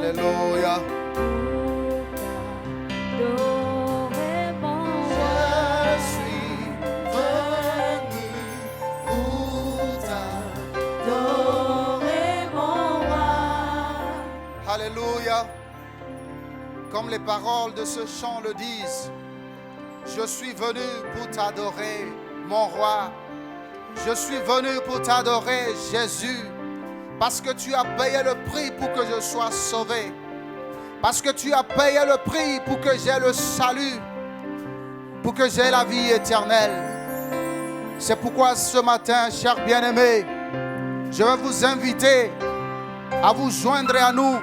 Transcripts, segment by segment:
Alléluia. Alléluia. Comme les paroles de ce chant le disent, je suis venu pour t'adorer, mon roi. Je suis venu pour t'adorer, Jésus, parce que tu as payé le prix pour que je sois sauvé. Parce que tu as payé le prix pour que j'aie le salut, pour que j'aie la vie éternelle. C'est pourquoi ce matin, chers bien-aimés, je vais vous inviter à vous joindre à nous,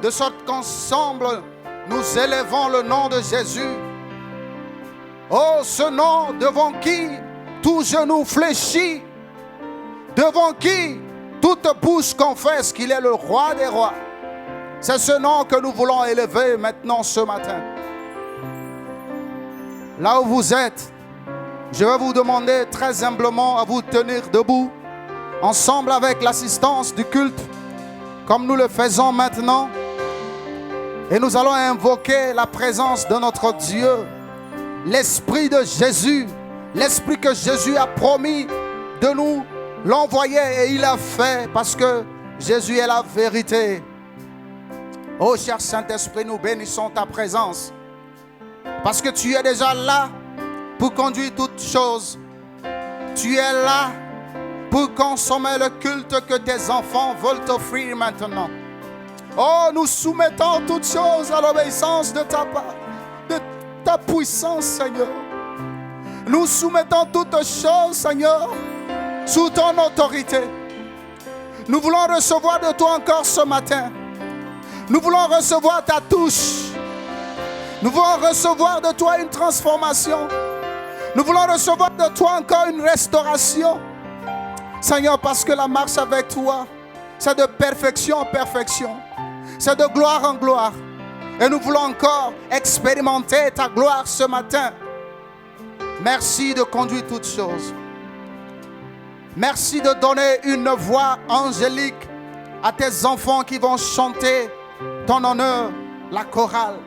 de sorte qu'ensemble, nous élevons le nom de Jésus. Oh, ce nom devant qui tout genou fléchit, devant qui toute bouche confesse qu'il est le roi des rois. C'est ce nom que nous voulons élever maintenant ce matin. Là où vous êtes, je vais vous demander très humblement à vous tenir debout, ensemble avec l'assistance du culte, comme nous le faisons maintenant. Et nous allons invoquer la présence de notre Dieu, l'Esprit de Jésus, l'Esprit que Jésus a promis de nous l'envoyer, et il a fait, parce que Jésus est la vérité. Oh cher Saint-Esprit, nous bénissons ta présence, parce que tu es déjà là pour conduire toutes choses. Tu es là pour consommer le culte que tes enfants veulent t'offrir maintenant. Oh, nous soumettons toutes choses à l'obéissance de ta puissance, Seigneur. Nous soumettons toutes choses, Seigneur, sous ton autorité. Nous voulons recevoir de toi encore ce matin. Nous voulons recevoir ta touche. Nous voulons recevoir de toi une transformation. Nous voulons recevoir de toi encore une restauration. Seigneur, parce que la marche avec toi, c'est de perfection en perfection. C'est de gloire en gloire. Et nous voulons encore expérimenter ta gloire ce matin. Merci de conduire toutes choses. Merci de donner une voix angélique à tes enfants qui vont chanter ton honneur, la chorale.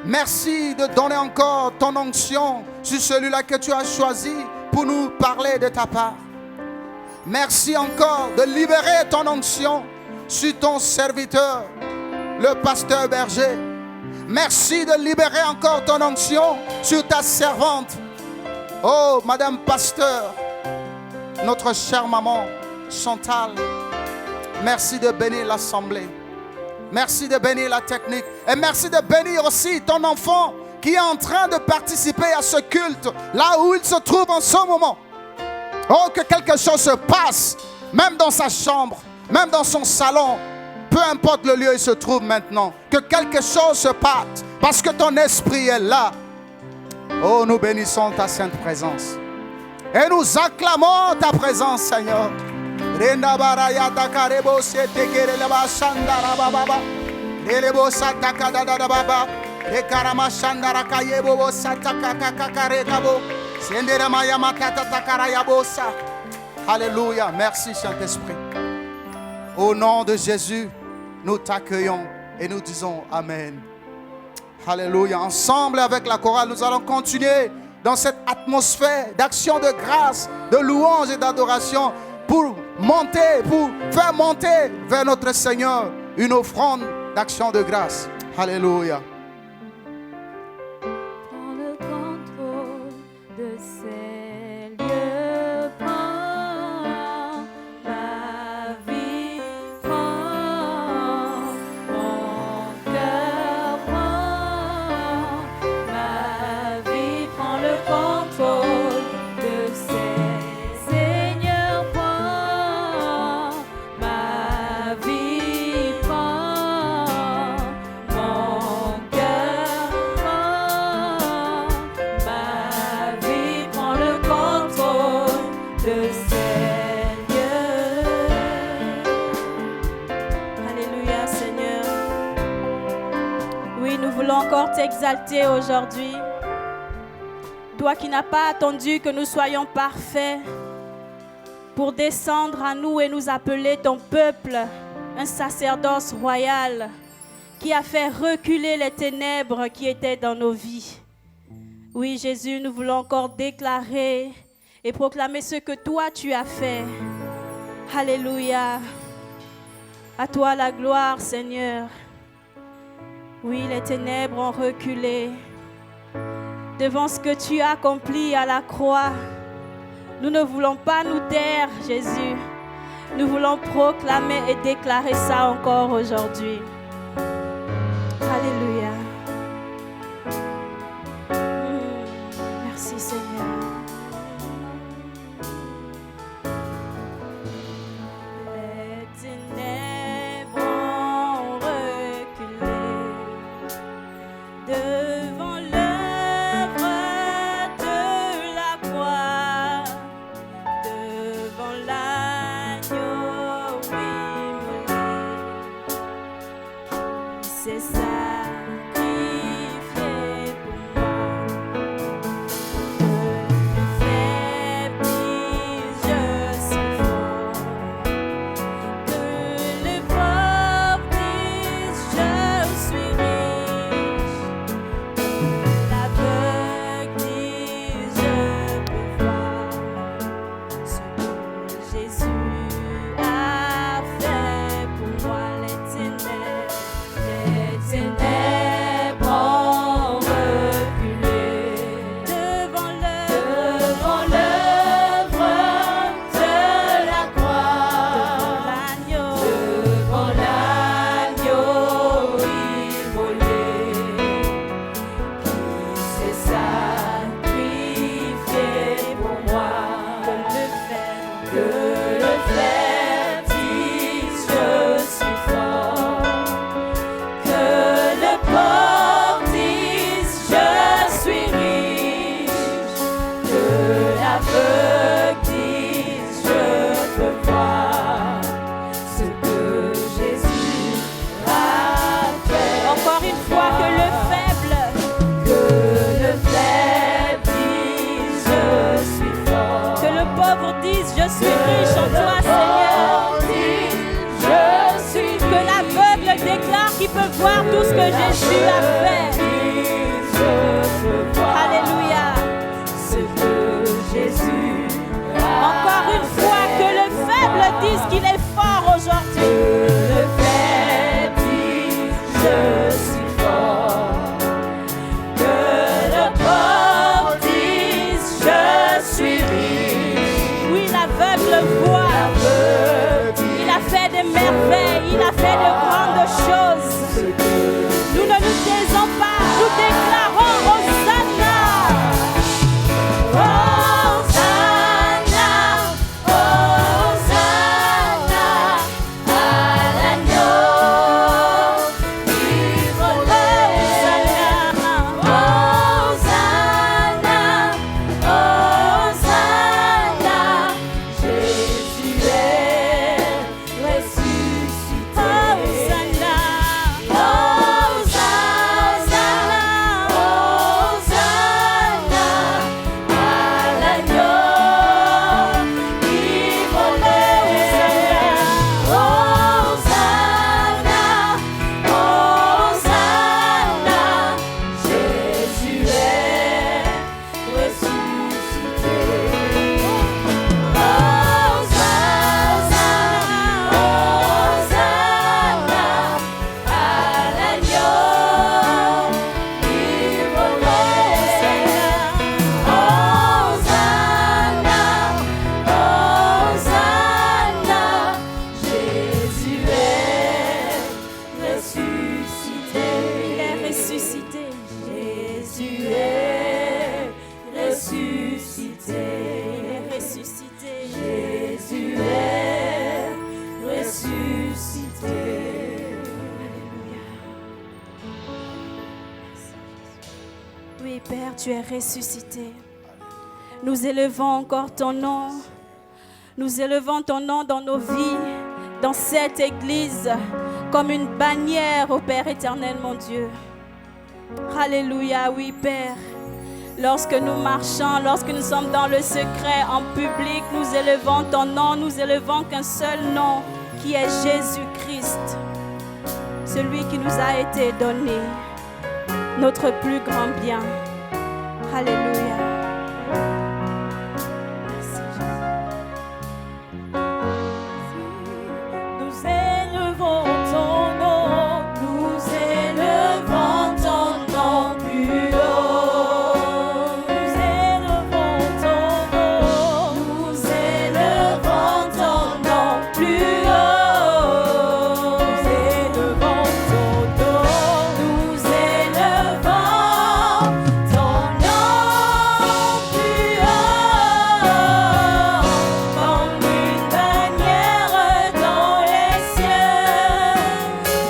Merci de donner encore ton onction sur celui-là que tu as choisi pour nous parler de ta part. Merci encore de libérer ton onction sur ton serviteur, le pasteur berger. Merci de libérer encore ton onction sur ta servante. Oh, Madame Pasteur, notre chère maman Chantal. Merci de bénir l'assemblée. Merci de bénir la technique. Et merci de bénir aussi ton enfant qui est en train de participer à ce culte, là où il se trouve en ce moment. Oh, que quelque chose se passe, même dans sa chambre, même dans son salon, peu importe le lieu où il se trouve maintenant, que quelque chose se passe, parce que ton esprit est là. Oh, nous bénissons ta sainte présence. Et nous acclamons ta présence, Seigneur. Alléluia, merci Saint-Esprit. Au nom de Jésus, nous t'accueillons et nous disons Amen. Alléluia. Ensemble avec la chorale, nous allons continuer dans cette atmosphère d'action de grâce, de louange et d'adoration pour faire monter vers notre Seigneur une offrande d'action de grâce. Alléluia. Prends le contrôle de ces lieux, prends ma vie, prends mon cœur, prends ma vie, prends le contrôle de ces seigneurs, prends ma vie, prends mon cœur, prends ma vie, prends le contrôle de ces lieux. Alléluia, Seigneur. Oui, nous voulons encore t'exalter aujourd'hui. Toi qui n'as pas attendu que nous soyons parfaits pour descendre à nous et nous appeler ton peuple, un sacerdoce royal qui a fait reculer les ténèbres qui étaient dans nos vies. Oui, Jésus, nous voulons encore déclarer et proclamer ce que toi tu as fait. Alléluia. À toi la gloire, Seigneur. Oui, les ténèbres ont reculé devant ce que tu as accompli à la croix. Nous ne voulons pas nous taire, Jésus. Nous voulons proclamer et déclarer ça encore aujourd'hui. Alléluia. Merci, Seigneur. Les ténèbres ont reculé devant l'œuvre de la croix, devant l'agneau immolé. C'est ça. Je suis riche en toi, Seigneur. Que l'aveugle déclare qu'il peut voir tout ce que Jésus a fait. Alléluia. Encore une fois, que le faible dise qu'il est fort aujourd'hui. Le faible dise je suis fort. Que le pauvre dise je suis riche. Oui, l'aveugle voit. Il a fait des merveilles, il a fait de grandes choses. Nous ne nous taisons pas, nous déclarons Hosanna. Hosanna, Hosanna, à l'agneau immolé. Hosanna, Hosanna, Jésus est ressuscité. Hosanna, Hosanna, Hosanna, à l'agneau immolé. Hosanna, Hosanna, Jésus est ressuscité. Hosanna, Hosanna, à l'agneau immolé. Hosanna, Hosanna, Jésus est ressuscité. il est ressuscité. Jésus est ressuscité. Il est ressuscité. Jésus est ressuscité. Oui, Père, tu es ressuscité. Nous élevons encore ton nom. Nous élevons ton nom dans nos vies, dans cette église, comme une bannière au Père éternel, mon Dieu. Alléluia, oui, Père. Lorsque nous marchons, lorsque nous sommes dans le secret, en public, nous élevons ton nom, nous élevons qu'un seul nom, qui est Jésus-Christ, celui qui nous a été donné, notre plus grand bien. Alléluia. Merci Jésus. Nous élevons ton nom, nous élevons ton nom plus haut. Nous élevons ton nom, nous élevons ton nom plus haut. Nous élevons ton nom, nous élevons ton nom plus haut, comme une bannière dans les cieux.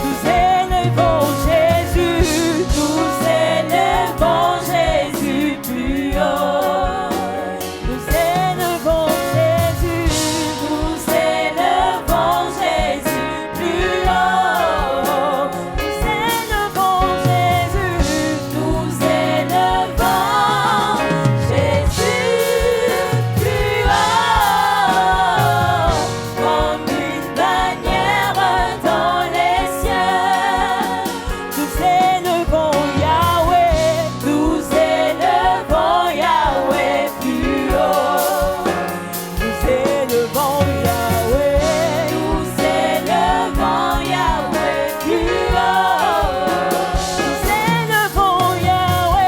Nous élevons Jésus, nous élevons Jésus plus haut. Nous élevons Jésus, nous élevons Jésus plus haut. Nous élevons Jésus, nous élevons Jésus plus haut, comme une bannière dans les cieux. Nous élevons Yahweh, nous élevons Yahweh plus haut. Nous élevons Yahweh, nous élevons Yahweh plus haut. Nous élevons Yahweh, nous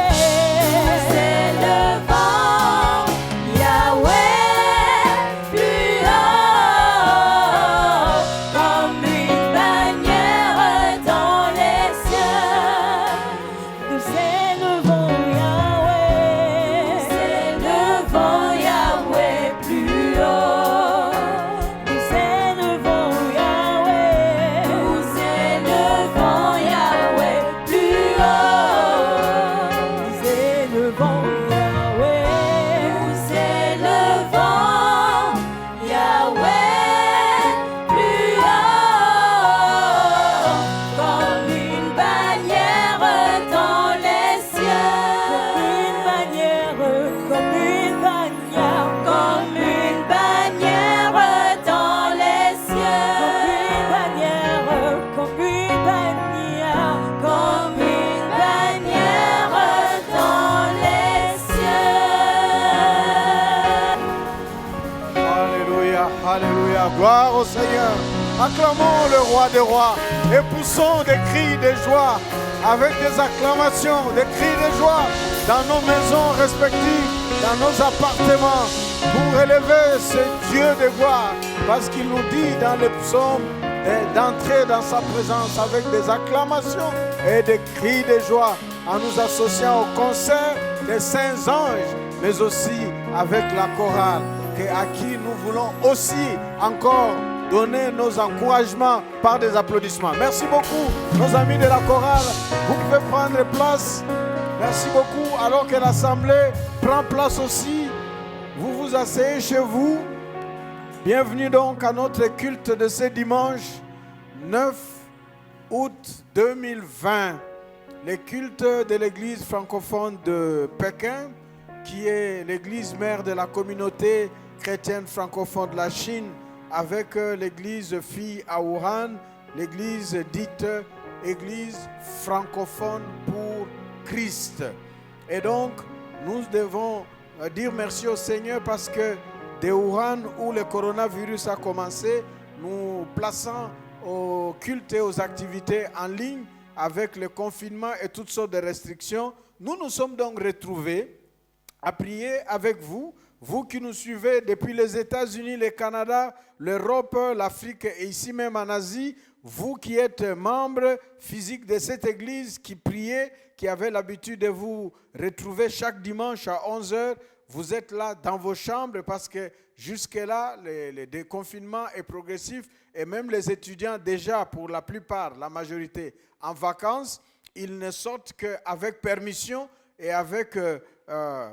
élevons Yahweh plus haut, comme une bannière dans les cieux. Nous élevons Yahweh, nous élevons Yahweh plus haut. Nous élevons Yahweh, nous élevons Yahweh plus haut. Nous élevons Yahweh, nous élevons Yahweh plus haut, comme une bannière dans les cieux. Comme une bannière, comme une bannière dans les cieux. Comme une bannière, comme une bannière dans les cieux. Alléluia, alléluia. Gloire au Seigneur. Acclamons le roi des rois et poussons des cris de joie avec des acclamations, des cris de joie dans nos maisons respectives, dans nos appartements pour élever ce Dieu de gloire parce qu'il nous dit dans les psaumes d'entrer dans sa présence avec des acclamations et des cris de joie en nous associant au concert des saints anges mais aussi avec la chorale à qui nous voulons aussi encore donner nos encouragements par des applaudissements. Merci beaucoup, nos amis de la chorale. Vous pouvez prendre place. Merci beaucoup. Alors que l'assemblée prend place aussi, vous vous asseyez chez vous. Bienvenue donc à notre culte de ce dimanche 9 août 2020. Le culte de l'église francophone de Pékin, qui est l'église mère de la communauté chrétienne francophone de la Chine, avec l'église fille à Wuhan, l'église dite église francophone pour Christ. Et donc, nous devons dire merci au Seigneur parce que de Wuhan, où le coronavirus a commencé, nous plaçons au culte et aux activités en ligne avec le confinement et toutes sortes de restrictions. Nous nous sommes donc retrouvés à prier avec vous, vous qui nous suivez depuis les États-Unis, le Canada, l'Europe, l'Afrique et ici même en Asie, vous qui êtes membres physiques de cette église, qui priez, qui avez l'habitude de vous retrouver chaque dimanche à 11h, vous êtes là dans vos chambres parce que jusque-là, le déconfinement est progressif et même les étudiants déjà, pour la plupart, la majorité, en vacances, ils ne sortent qu'avec permission et avec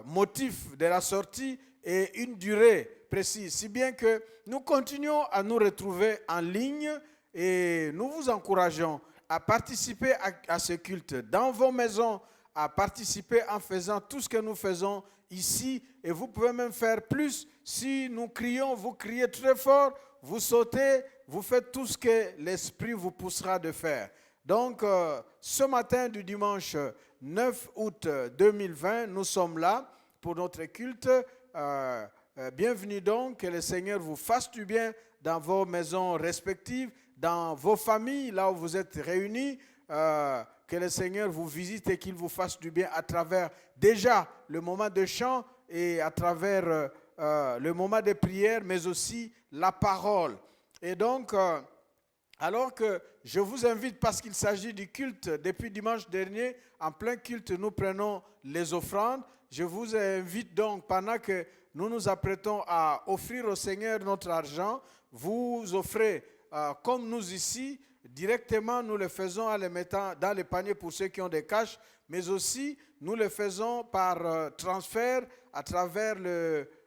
motif de la sortie et une durée précise. Si bien que nous continuons à nous retrouver en ligne et nous vous encourageons à participer à ce culte dans vos maisons, à participer en faisant tout ce que nous faisons ici. Et vous pouvez même faire plus. Si nous crions, vous criez très fort, vous sautez, vous faites tout ce que l'Esprit vous poussera de faire. Donc, ce matin du dimanche 9 août 2020, nous sommes là pour notre culte. Bienvenue donc, que le Seigneur vous fasse du bien dans vos maisons respectives, dans vos familles, là où vous êtes réunis. Que le Seigneur vous visite et qu'il vous fasse du bien à travers déjà le moment de chant et à travers le moment de prière, mais aussi la parole. Et donc, alors que je vous invite, parce qu'il s'agit du culte, depuis dimanche dernier, en plein culte, nous prenons les offrandes. Je vous invite donc, pendant que nous nous apprêtons à offrir au Seigneur notre argent, vous offrez, comme nous ici, directement nous le faisons en le mettant dans les paniers pour ceux qui ont des cash, mais aussi nous le faisons par transfert à travers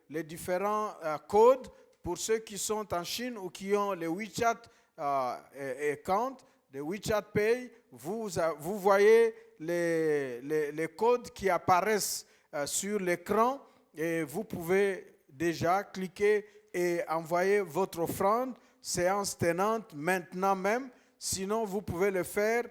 les différents codes pour ceux qui sont en Chine ou qui ont les WeChat account, les WeChat Pay. Vous voyez les codes qui apparaissent sur l'écran et vous pouvez déjà cliquer et envoyer votre offrande, séance tenante maintenant même. Sinon, vous pouvez le faire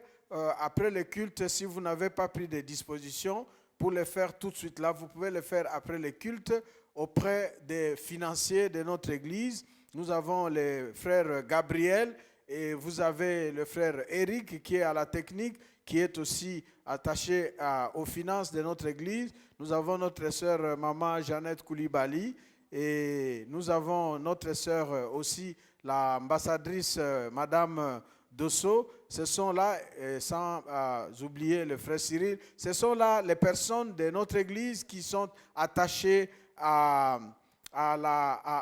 après le culte si vous n'avez pas pris de dispositions pour le faire tout de suite. Là, vous pouvez le faire après le culte auprès des financiers de notre église. Nous avons le frère Gabriel et vous avez le frère Eric qui est à la technique, qui est aussi attaché aux finances de notre église. Nous avons notre sœur maman Jeannette Koulibaly et nous avons notre sœur aussi, l'ambassadrice madame Dosso. Ce sont là, sans oublier le frère Cyril, ce sont là les personnes de notre église qui sont attachées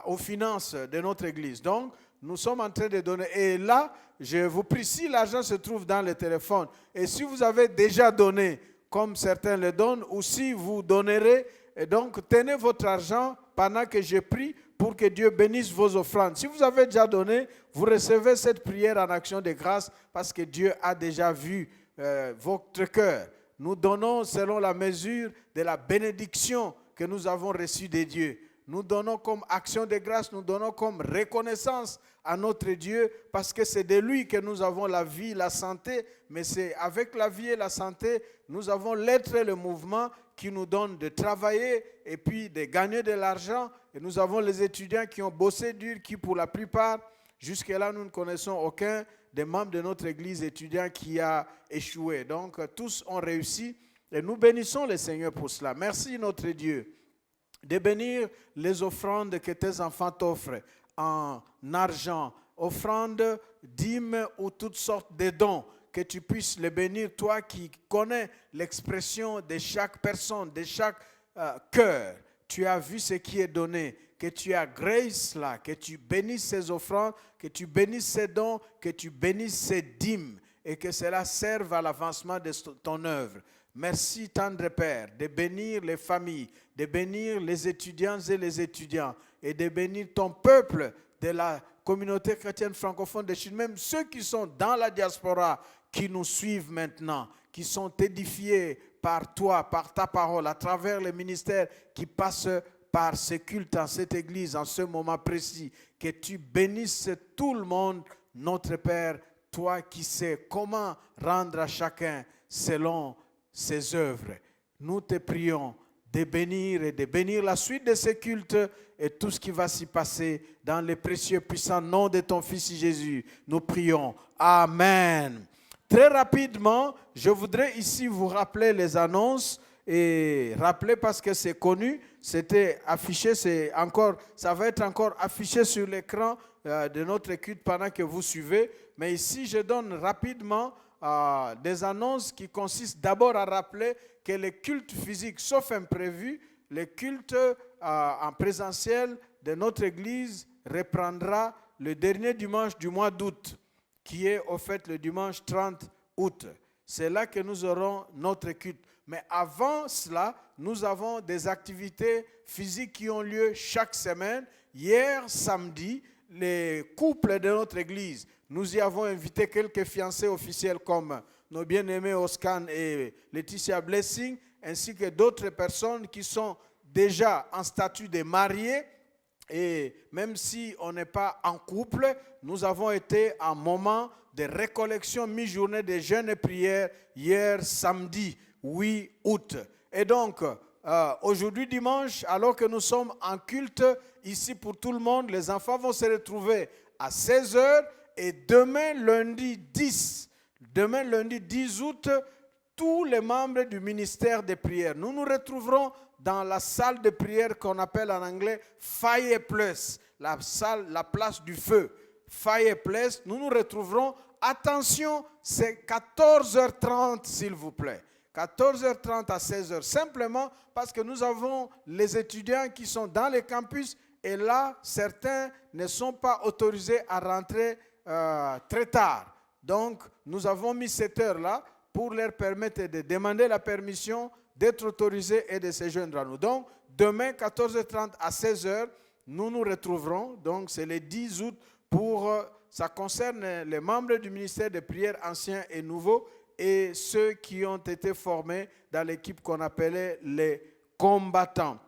aux finances de notre église. Donc, nous sommes en train de donner. Et là, je vous prie, si l'argent se trouve dans le téléphone, et si vous avez déjà donné, comme certains le donnent, ou si vous donnerez, et donc tenez votre argent pendant que je prie pour que Dieu bénisse vos offrandes. Si vous avez déjà donné, vous recevez cette prière en action de grâce parce que Dieu a déjà vu votre cœur. Nous donnons selon la mesure de la bénédiction que nous avons reçue de Dieu. Nous donnons comme action de grâce, nous donnons comme reconnaissance à notre Dieu parce que c'est de lui que nous avons la vie, la santé, mais c'est avec la vie et la santé, nous avons l'être et le mouvement qui nous donne de travailler et puis de gagner de l'argent. Et nous avons les étudiants qui ont bossé dur, qui pour la plupart, jusque-là, nous ne connaissons aucun des membres de notre église étudiant qui a échoué. Donc, tous ont réussi et nous bénissons le Seigneur pour cela. Merci notre Dieu de bénir les offrandes que tes enfants t'offrent en argent, offrandes, dîmes ou toutes sortes de dons, que tu puisses les bénir, toi qui connais l'expression de chaque personne, de chaque cœur. Tu as vu ce qui est donné, que tu agrées cela, que tu bénisses ces offrandes, que tu bénisses ces dons, que tu bénisses ces dîmes et que cela serve à l'avancement de ton œuvre. Merci, tendre Père, de bénir les familles, de bénir les étudiants et les étudiants et de bénir ton peuple de la communauté chrétienne francophone de Chine, même ceux qui sont dans la diaspora, qui nous suivent maintenant, qui sont édifiés par toi, par ta parole, à travers les ministères qui passent par ce culte en cette église, en ce moment précis. Que tu bénisses tout le monde, notre Père, toi qui sais comment rendre à chacun selon ses œuvres. Nous te prions de bénir et de bénir la suite de ce culte et tout ce qui va s'y passer dans le précieux puissant nom de ton Fils Jésus. Nous prions. Amen. Très rapidement, je voudrais ici vous rappeler les annonces et rappeler parce que c'est connu, c'était affiché, ça va être encore affiché sur l'écran de notre culte pendant que vous suivez. Mais ici, je donne rapidement des annonces qui consistent d'abord à rappeler que les cultes physiques, sauf imprévu, le culte en présentiel de notre église reprendra le dernier dimanche du mois d'août, qui est au fait le dimanche 30 août. C'est là que nous aurons notre culte. Mais avant cela, nous avons des activités physiques qui ont lieu chaque semaine. Hier, samedi, les couples de notre église, nous y avons invité quelques fiancés officiels comme nos bien-aimés Oscan et Laetitia Blessing, ainsi que d'autres personnes qui sont déjà en statut de mariés. Et même si on n'est pas en couple, nous avons été en moment de récollection mi-journée de jeûne et prière hier samedi 8 août. Et donc, aujourd'hui dimanche, alors que nous sommes en culte ici pour tout le monde, les enfants vont se retrouver à 16h et demain lundi 10 août, tous les membres du ministère de prière, nous nous retrouverons dans la salle de prière qu'on appelle en anglais Fireplace, la place du feu. Fireplace, nous nous retrouverons. Attention, c'est 14h30 s'il vous plaît. 14h30 à 16h, simplement parce que nous avons les étudiants qui sont dans les campus et là, certains ne sont pas autorisés à rentrer très tard. Donc, nous avons mis cette heure-là pour leur permettre de demander la permission d'être autorisés et de se joindre à nous. Donc, demain, 14h30 à 16h, nous nous retrouverons. Donc, c'est le 10 août ça concerne les membres du ministère de prière anciens et nouveaux et ceux qui ont été formés dans l'équipe qu'on appelait les combattants.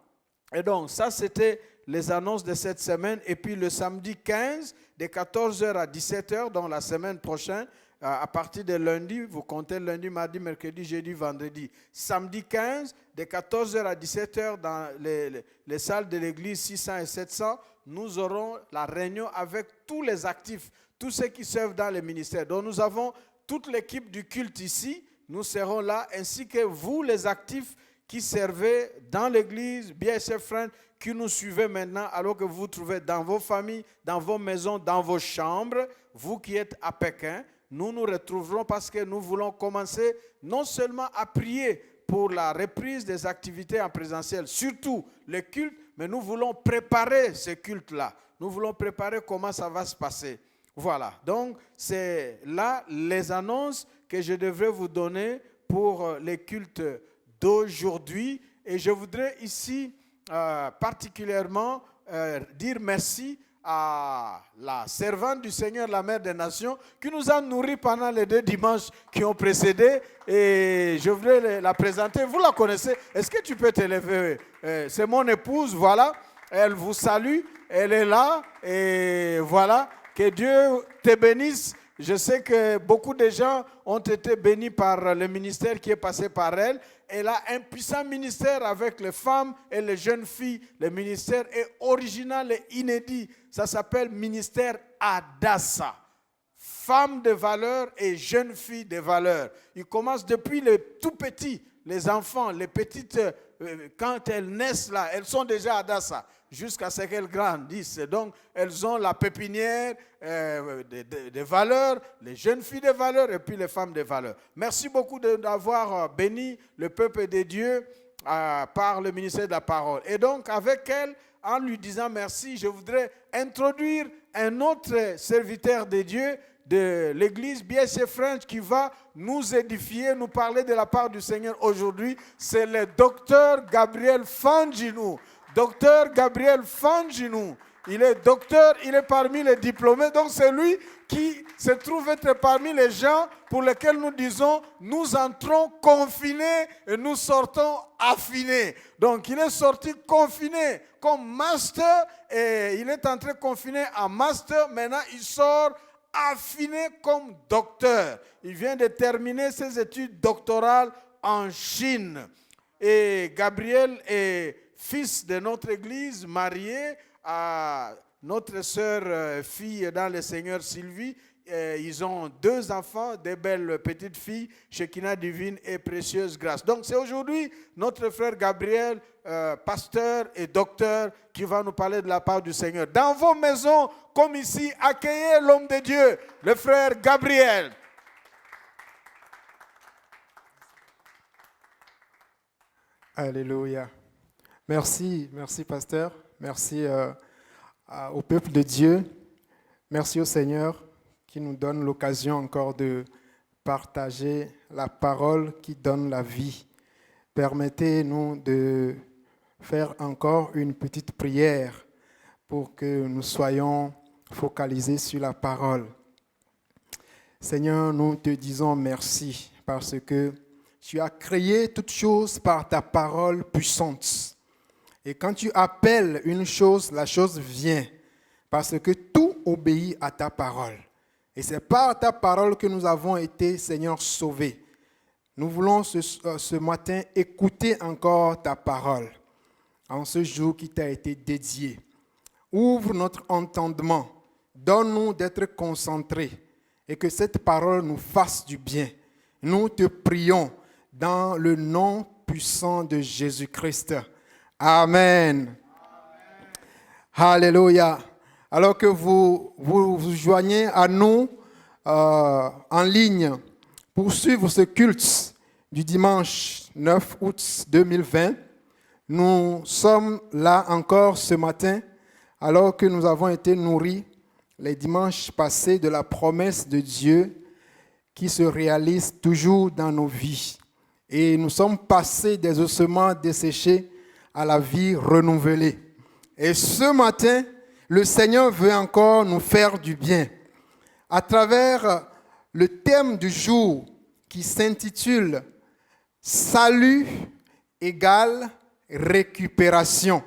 Et donc, ça, c'était les annonces de cette semaine. Et puis, le samedi 15, de 14h à 17h, dans la semaine prochaine, à partir de lundi, vous comptez lundi, mardi, mercredi, jeudi, vendredi. Samedi 15, de 14h à 17h, dans les salles de l'église 600 et 700, nous aurons la réunion avec tous les actifs, tous ceux qui servent dans les ministères. Donc nous avons toute l'équipe du culte ici, nous serons là, ainsi que vous les actifs qui servez dans l'église, BSF Friends, qui nous suivez maintenant, alors que vous vous trouvez dans vos familles, dans vos maisons, dans vos chambres, vous qui êtes à Pékin. Nous nous retrouverons parce que nous voulons commencer non seulement à prier pour la reprise des activités en présentiel, surtout le culte, mais nous voulons préparer ce culte-là. Nous voulons préparer comment ça va se passer. Voilà, donc c'est là les annonces que je devrais vous donner pour les cultes d'aujourd'hui. Et je voudrais ici particulièrement dire merci à la servante du Seigneur, la Mère des Nations, qui nous a nourris pendant les 2 dimanches qui ont précédé. Et je voudrais la présenter. Vous la connaissez. Est-ce que tu peux te lever? C'est mon épouse, voilà. Elle vous salue. Elle est là. Et voilà. Que Dieu te bénisse. Je sais que beaucoup de gens ont été bénis par le ministère qui est passé par elle. Elle a un puissant ministère avec les femmes et les jeunes filles. Le ministère est original et inédit. Ça s'appelle ministère Adassa. Femmes de valeur et jeunes filles de valeur. Il commence depuis les tout petits, les enfants, les petites, quand elles naissent là, elles sont déjà Adassa. Jusqu'à ce qu'elles grandissent. Donc, elles ont la pépinière de valeurs, les jeunes filles de valeurs et puis les femmes de valeurs. Merci beaucoup d'avoir béni le peuple de Dieu par le ministère de la parole. Et donc, avec elle, en lui disant merci, je voudrais introduire un autre serviteur de Dieu de l'église BSF French qui va nous édifier, nous parler de la part du Seigneur aujourd'hui. C'est le docteur Gabriel Fanginou. Docteur Gabriel Fanginou, il est docteur, il est parmi les diplômés, donc c'est lui qui se trouve être parmi les gens pour lesquels nous disons, nous entrons confinés et nous sortons affinés. Donc il est sorti confiné comme master et il est entré confiné en master, maintenant il sort affiné comme docteur. Il vient de terminer ses études doctorales en Chine. Et Gabriel est fils de notre église, marié à notre sœur fille dans le Seigneur Sylvie. Ils ont 2 enfants, des belles petites filles, Shekinah divine et précieuse grâce. Donc c'est aujourd'hui notre frère Gabriel, pasteur et docteur, qui va nous parler de la part du Seigneur. Dans vos maisons, comme ici, accueillez l'homme de Dieu, le frère Gabriel. Alléluia. Merci pasteur. Merci au peuple de Dieu. Merci au Seigneur qui nous donne l'occasion encore de partager la parole qui donne la vie. Permettez-nous de faire encore une petite prière pour que nous soyons focalisés sur la parole. Seigneur, nous te disons merci parce que tu as créé toutes choses par ta parole puissante. Et quand tu appelles une chose, la chose vient parce que tout obéit à ta parole. Et c'est par ta parole que nous avons été, Seigneur, sauvés. Nous voulons ce matin écouter encore ta parole en ce jour qui t'a été dédié. Ouvre notre entendement. Donne-nous d'être concentrés et que cette parole nous fasse du bien. Nous te prions dans le nom puissant de Jésus-Christ. Amen. Alléluia. Alors que vous joignez à nous en ligne pour suivre ce culte du dimanche 9 août 2020, nous sommes là encore ce matin alors que nous avons été nourris les dimanches passés de la promesse de Dieu qui se réalise toujours dans nos vies. Et nous sommes passés des ossements desséchés à la vie renouvelée. Et ce matin, le Seigneur veut encore nous faire du bien. À travers le thème du jour qui s'intitule « Salut égale récupération ».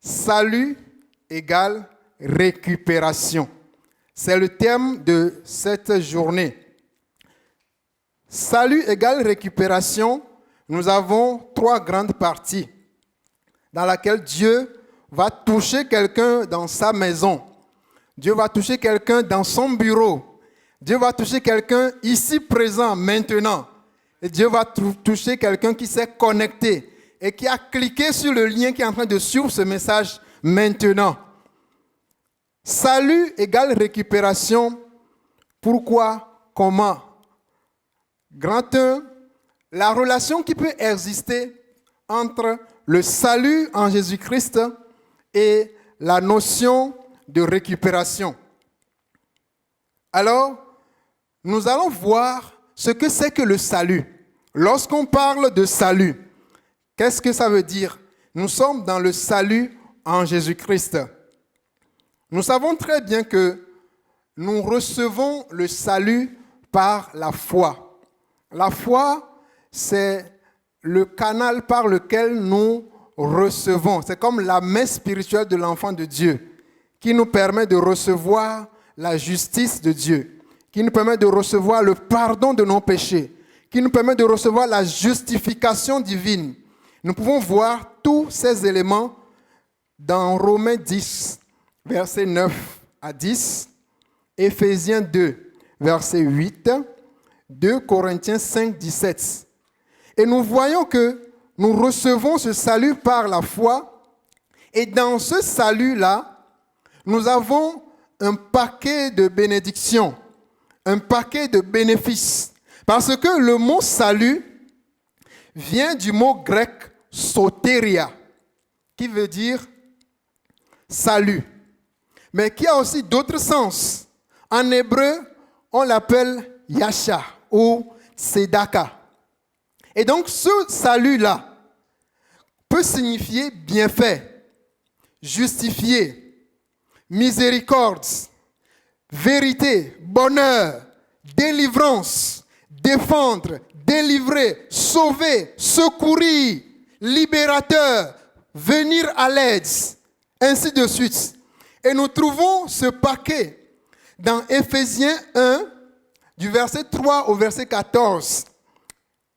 Salut égale récupération. C'est le thème de cette journée. Salut égale récupération. Nous avons 3 grandes parties dans lesquelles Dieu va toucher quelqu'un dans sa maison. Dieu va toucher quelqu'un dans son bureau. Dieu va toucher quelqu'un ici présent, maintenant. Et Dieu va toucher quelqu'un qui s'est connecté et qui a cliqué sur le lien qui est en train de suivre ce message maintenant. Salut égale récupération. Pourquoi? Comment? Grand 1, la relation qui peut exister entre le salut en Jésus-Christ et la notion de récupération. Alors, nous allons voir ce que c'est que le salut. Lorsqu'on parle de salut, qu'est-ce que ça veut dire? Nous sommes dans le salut en Jésus-Christ. Nous savons très bien que nous recevons le salut par la foi. La foi, c'est le canal par lequel nous recevons. C'est comme la main spirituelle de l'enfant de Dieu qui nous permet de recevoir la justice de Dieu, qui nous permet de recevoir le pardon de nos péchés, qui nous permet de recevoir la justification divine. Nous pouvons voir tous ces éléments dans Romains 10, versets 9 à 10, Éphésiens 2, verset 8, 2 Corinthiens 5, 17. Et nous voyons que nous recevons ce salut par la foi. Et dans ce salut-là, nous avons un paquet de bénédictions, un paquet de bénéfices. Parce que le mot salut vient du mot grec soteria, qui veut dire salut, mais qui a aussi d'autres sens. En hébreu, on l'appelle yasha ou tzedaka. Et donc ce salut-là peut signifier bienfait, justifié, miséricorde, vérité, bonheur, délivrance, défendre, délivrer, sauver, secourir, libérateur, venir à l'aide, ainsi de suite. Et nous trouvons ce paquet dans Éphésiens 1, du verset 3 au verset 14.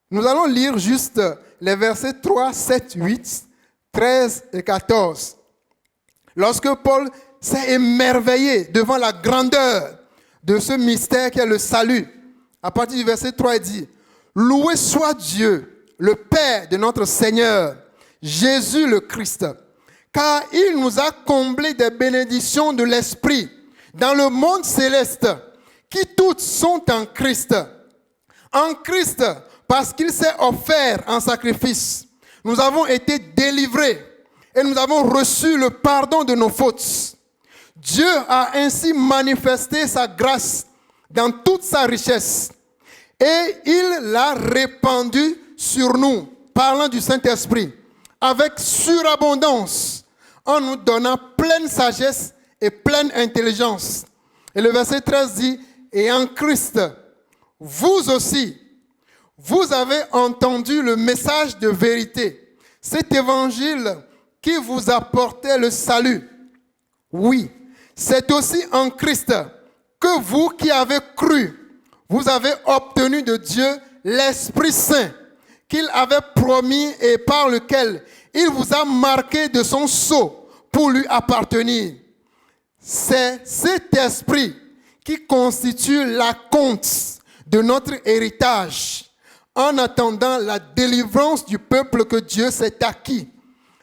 Nous allons lire juste les versets 3, 7, 8, 13 et 14. Lorsque Paul s'est émerveillé devant la grandeur de ce mystère qui est le salut, à partir du verset 3, il dit « Loué soit Dieu, le Père de notre Seigneur, Jésus le Christ, car il nous a comblés des bénédictions de l'Esprit dans le monde céleste, qui toutes sont en Christ. En Christ, parce qu'il s'est offert en sacrifice, nous avons été délivrés et nous avons reçu le pardon de nos fautes. Dieu a ainsi manifesté sa grâce dans toute sa richesse et il l'a répandue sur nous, parlant du Saint-Esprit, avec surabondance, en nous donnant pleine sagesse et pleine intelligence. Et le verset 13 dit, et en Christ, vous aussi, vous avez entendu le message de vérité, cet évangile qui vous apportait le salut. Oui, c'est aussi en Christ que vous qui avez cru, vous avez obtenu de Dieu l'Esprit Saint qu'il avait promis et par lequel il vous a marqué de son sceau pour lui appartenir. C'est cet esprit qui constitue l'acompte de notre héritage en attendant la délivrance du peuple que Dieu s'est acquis.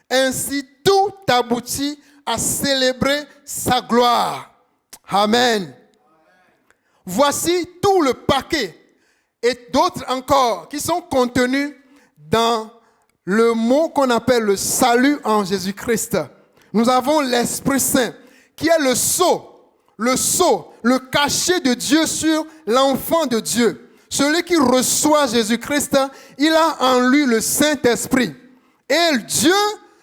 Ainsi, tout aboutit à célébrer sa gloire. Amen. Voici tout le paquet et d'autres encore qui sont contenus dans le mot qu'on appelle le salut en Jésus-Christ. Nous avons l'Esprit Saint qui est le sceau, le cachet de Dieu sur l'enfant de Dieu. Celui qui reçoit Jésus-Christ, il a en lui le Saint-Esprit. Et Dieu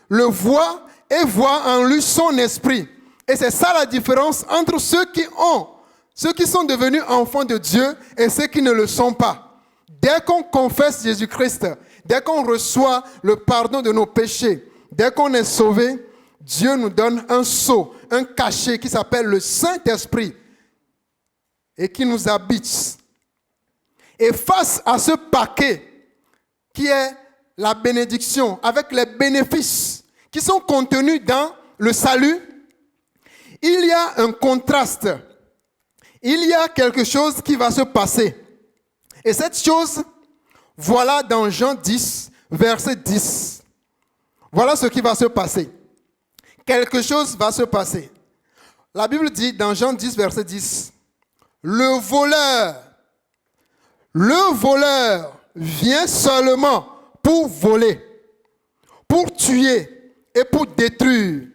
le voit et voit en lui son esprit. Et c'est ça la différence entre ceux qui sont devenus enfants de Dieu et ceux qui ne le sont pas. Dès qu'on confesse Jésus-Christ, dès qu'on reçoit le pardon de nos péchés, dès qu'on est sauvé, Dieu nous donne un sceau, un cachet qui s'appelle le Saint-Esprit et qui nous habite. Et face à ce paquet qui est la bénédiction, avec les bénéfices qui sont contenus dans le salut, il y a un contraste. Il y a quelque chose qui va se passer. Et cette chose, voilà dans Jean 10, verset 10. Voilà ce qui va se passer. Quelque chose va se passer. La Bible dit dans Jean 10, verset 10, le voleur vient seulement pour voler, pour tuer et pour détruire.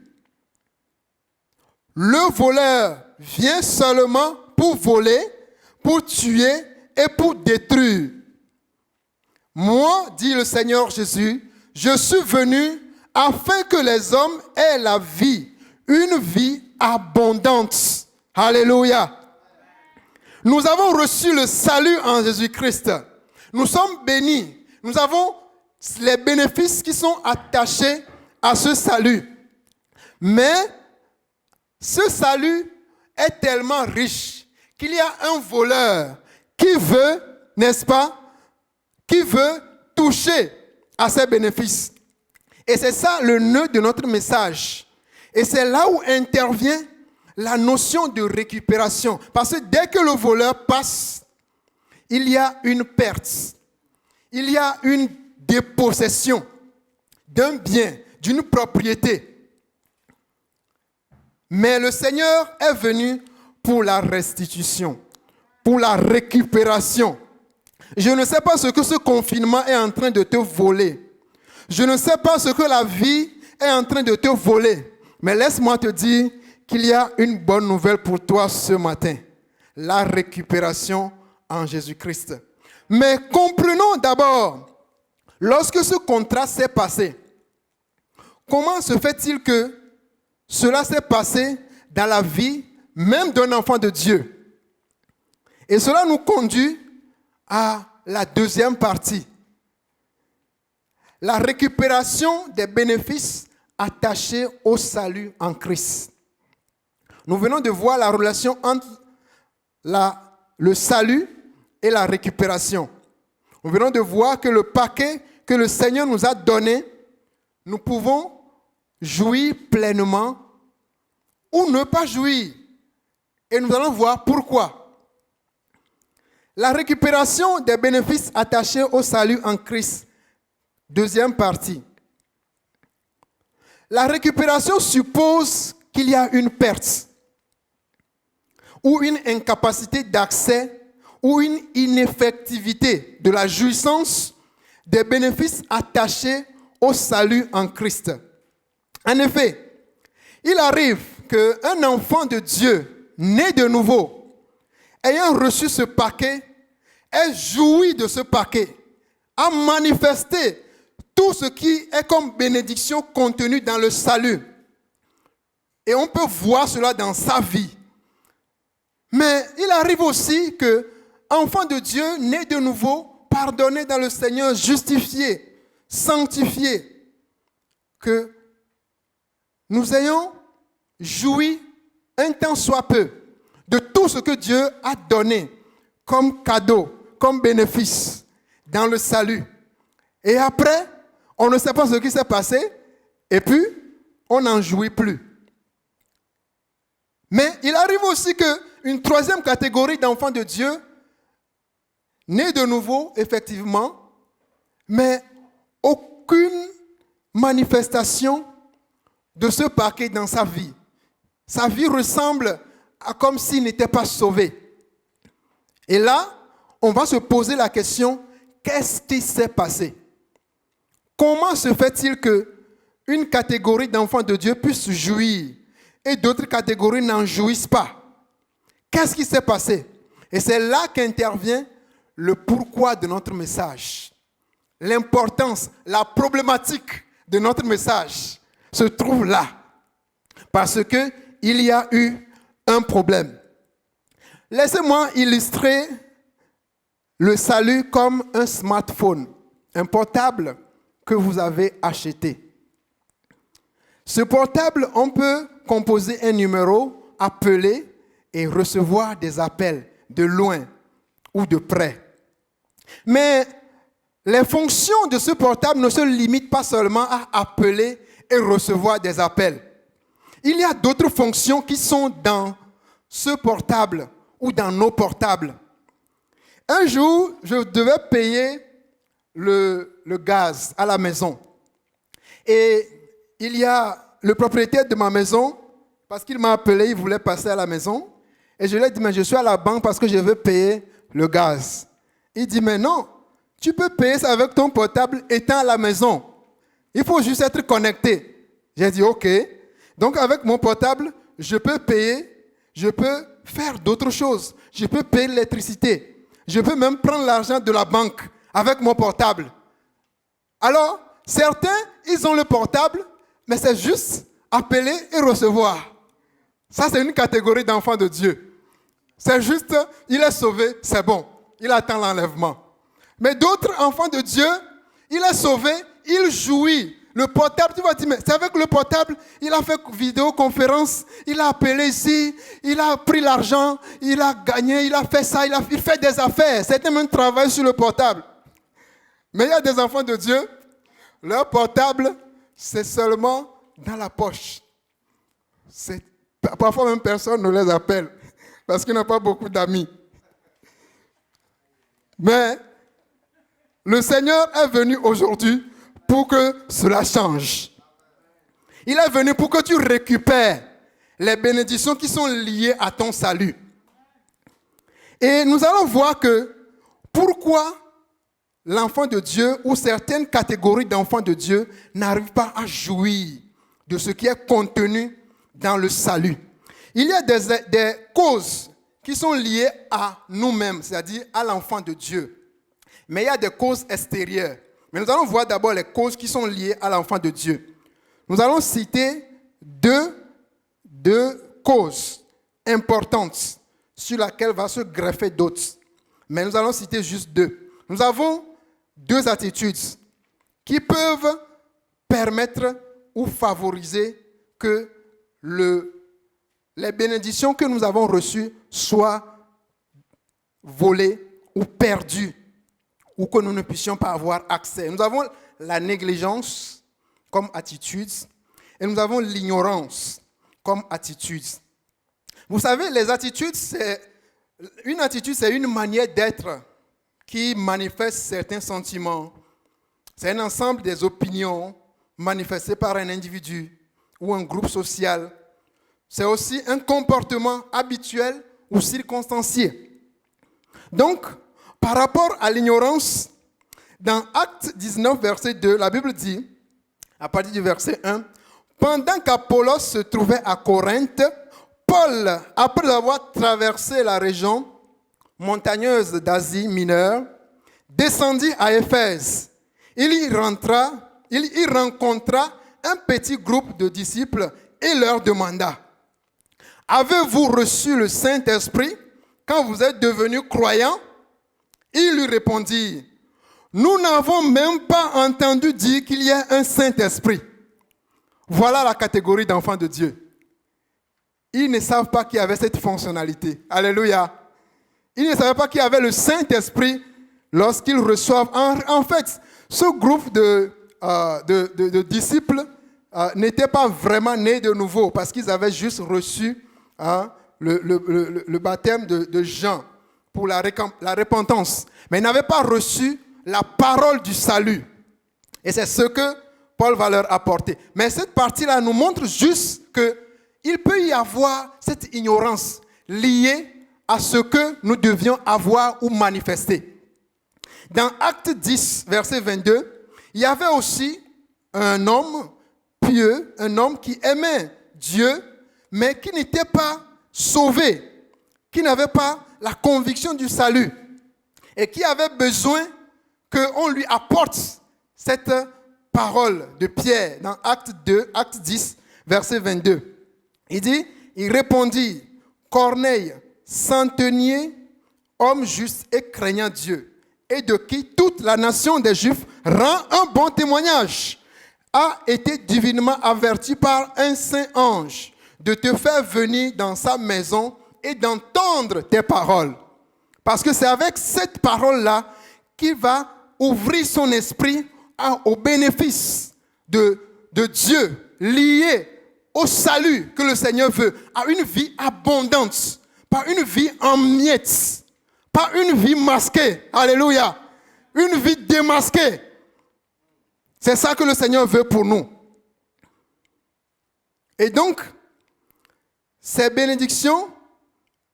Le voleur vient seulement pour voler, pour tuer et pour détruire. Moi, dit le Seigneur Jésus, je suis venu afin que les hommes aient la vie, une vie abondante. Alléluia. Nous avons reçu le salut en Jésus-Christ. Nous sommes bénis. Nous avons les bénéfices qui sont attachés à ce salut. Mais ce salut est tellement riche qu'il y a un voleur qui veut, n'est-ce pas, qui veut toucher à ces bénéfices. Et c'est ça le nœud de notre message. Et c'est là où intervient la notion de récupération. Parce que dès que le voleur passe, il y a une perte. Il y a une dépossession d'un bien, d'une propriété. Mais le Seigneur est venu pour la restitution, pour la récupération. Je ne sais pas ce que ce confinement est en train de te voler. Je ne sais pas ce que la vie est en train de te voler. Mais laisse-moi te dire qu'il y a une bonne nouvelle pour toi ce matin. La récupération en Jésus-Christ. Mais comprenons d'abord, lorsque ce contrat s'est passé, comment se fait-il que cela s'est passé dans la vie même d'un enfant de Dieu? Et cela nous conduit à la deuxième partie. La récupération des bénéfices attachés au salut en Christ. Nous venons de voir la relation entre le salut et la récupération. Nous venons de voir que le paquet que le Seigneur nous a donné, nous pouvons jouir pleinement ou ne pas jouir. Et nous allons voir pourquoi. La récupération des bénéfices attachés au salut en Christ. Deuxième partie. La récupération suppose qu'il y a une perte ou une incapacité d'accès ou une ineffectivité de la jouissance des bénéfices attachés au salut en Christ. En effet, il arrive qu'un enfant de Dieu, né de nouveau, ayant reçu ce paquet, ait joui de ce paquet, a manifesté tout ce qui est comme bénédiction contenue dans le salut. Et on peut voir cela dans sa vie. Mais il arrive aussi que, enfant de Dieu, né de nouveau, pardonné dans le Seigneur, justifié, sanctifié, que nous ayons joui un temps soit peu de tout ce que Dieu a donné comme cadeau, comme bénéfice dans le salut. Et après, on ne sait pas ce qui s'est passé et puis on n'en jouit plus. Mais il arrive aussi qu'une troisième catégorie d'enfants de Dieu, nés de nouveau, effectivement, mais aucune manifestation de ce paquet dans sa vie. Sa vie ressemble à comme s'il n'était pas sauvé. Et là, on va se poser la question, qu'est-ce qui s'est passé? Comment se fait-il qu'une catégorie d'enfants de Dieu puisse jouir et d'autres catégories n'en jouissent pas? Qu'est-ce qui s'est passé? Et c'est là qu'intervient le pourquoi de notre message. L'importance, la problématique de notre message se trouve là. Parce qu'il y a eu un problème. Laissez-moi illustrer le salut comme un smartphone, un portable que vous avez acheté. Ce portable, on peut composer un numéro, appeler et recevoir des appels de loin ou de près. Mais les fonctions de ce portable ne se limitent pas seulement à appeler et recevoir des appels. Il y a d'autres fonctions qui sont dans ce portable ou dans nos portables. Un jour, je devais payer le gaz à la maison. Et il y a le propriétaire de ma maison, parce qu'il m'a appelé, il voulait passer à la maison. Et je lui ai dit, mais je suis à la banque parce que je veux payer le gaz. Il dit, mais non, tu peux payer ça avec ton portable étant à la maison. Il faut juste être connecté. J'ai dit, OK. Donc avec mon portable, je peux payer, je peux faire d'autres choses. Je peux payer l'électricité. Je peux même prendre l'argent de la banque avec mon portable. Alors, certains, ils ont le portable, mais c'est juste appeler et recevoir. Ça, c'est une catégorie d'enfants de Dieu. C'est juste, il est sauvé, c'est bon. Il attend l'enlèvement. Mais d'autres enfants de Dieu, il est sauvé, il jouit. Le portable, tu vas dire, mais c'est avec le portable, il a fait vidéoconférence, il a appelé ici, il a pris l'argent, il a gagné, il a fait ça, il fait des affaires. Certains même travaillent sur le portable. Mais il y a des enfants de Dieu, leur portable, c'est seulement dans la poche. Parfois même personne ne les appelle parce qu'ils n'ont pas beaucoup d'amis. Mais le Seigneur est venu aujourd'hui pour que cela change. Il est venu pour que tu récupères les bénédictions qui sont liées à ton salut. Et nous allons voir que pourquoi l'enfant de Dieu ou certaines catégories d'enfants de Dieu n'arrivent pas à jouir de ce qui est contenu dans le salut. Il y a des causes qui sont liées à nous-mêmes, c'est-à-dire à l'enfant de Dieu. Mais il y a des causes extérieures. Mais nous allons voir d'abord les causes qui sont liées à l'enfant de Dieu. Nous allons citer deux causes importantes sur lesquelles va se greffer d'autres. Mais nous allons citer juste deux. Nous avons deux attitudes qui peuvent permettre ou favoriser que les bénédictions que nous avons reçues soient volées ou perdues, ou que nous ne puissions pas avoir accès. Nous avons la négligence comme attitude et nous avons l'ignorance comme attitude. Vous savez, les attitudes, une attitude, c'est une manière d'être qui manifeste certains sentiments. C'est un ensemble des opinions manifestées par un individu ou un groupe social. C'est aussi un comportement habituel ou circonstancié. Donc, par rapport à l'ignorance, dans Actes 19, verset 2, la Bible dit, à partir du verset 1, « Pendant qu'Apollos se trouvait à Corinthe, Paul, après avoir traversé la région montagneuse d'Asie mineure, descendit à Éphèse. Il y rencontra un petit groupe de disciples et leur demanda, avez-vous reçu le Saint-Esprit quand vous êtes devenus croyants? Ils lui répondirent, nous n'avons même pas entendu dire qu'il y a un Saint-Esprit. Voilà la catégorie d'enfants de Dieu. Ils ne savent pas qu'il y avait cette fonctionnalité. Alléluia. Ils ne savaient pas qu'il y avait le Saint-Esprit lorsqu'ils reçoivent. En fait, ce groupe de disciples n'était pas vraiment nés de nouveau parce qu'ils avaient juste reçu le baptême de Jean pour la repentance. Mais ils n'avaient pas reçu la parole du salut. Et c'est ce que Paul va leur apporter. Mais cette partie-là nous montre juste qu'il peut y avoir cette ignorance liée à ce que nous devions avoir ou manifester. Dans Acte 10, verset 22, il y avait aussi un homme pieux, un homme qui aimait Dieu, mais qui n'était pas sauvé, qui n'avait pas la conviction du salut et qui avait besoin qu'on lui apporte cette parole de Pierre dans Acte 10, verset 22. Il dit, il répondit, Corneille, centenier, homme juste et craignant Dieu, et de qui toute la nation des Juifs rend un bon témoignage, a été divinement averti par un saint ange de te faire venir dans sa maison et d'entendre tes paroles. Parce que c'est avec cette parole-là qu'il va ouvrir son esprit au bénéfice de Dieu, lié au salut que le Seigneur veut, à une vie abondante, pas une vie en miettes, pas une vie masquée, alléluia, une vie démasquée. C'est ça que le Seigneur veut pour nous. Et donc, ces bénédictions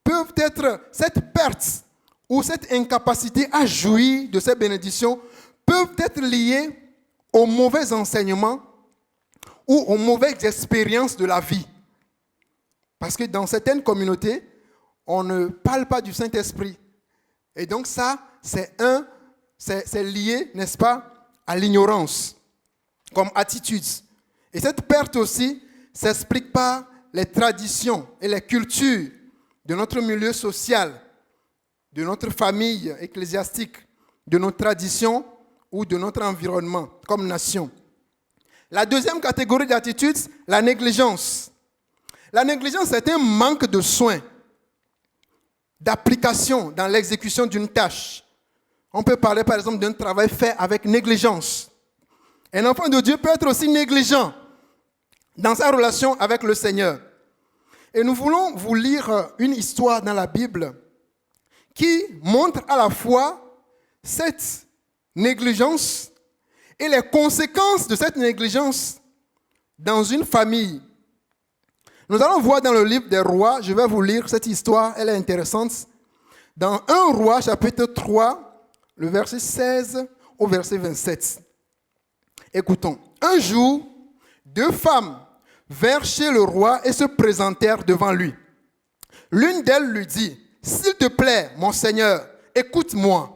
peuvent être, cette perte ou cette incapacité à jouir de ces bénédictions peuvent être liées aux mauvais enseignements ou aux mauvaises expériences de la vie. Parce que dans certaines communautés, on ne parle pas du Saint-Esprit. Et donc ça, c'est lié, n'est-ce pas, à l'ignorance, comme attitude. Et cette perte aussi s'explique par les traditions et les cultures de notre milieu social, de notre famille ecclésiastique, de nos traditions ou de notre environnement comme nation. La deuxième catégorie d'attitude, la négligence. La négligence, c'est un manque de soins, d'application dans l'exécution d'une tâche. On peut parler par exemple d'un travail fait avec négligence. Un enfant de Dieu peut être aussi négligent dans sa relation avec le Seigneur. Et nous voulons vous lire une histoire dans la Bible qui montre à la fois cette négligence et les conséquences de cette négligence dans une famille. Nous allons voir dans le livre des Rois, je vais vous lire cette histoire, elle est intéressante. Dans 1 Roi, chapitre 3, le verset 16 au verset 27. Écoutons. Un jour, 2 femmes vinrent chez le roi et se présentèrent devant lui. L'une d'elles lui dit, « S'il te plaît, mon Seigneur, écoute-moi.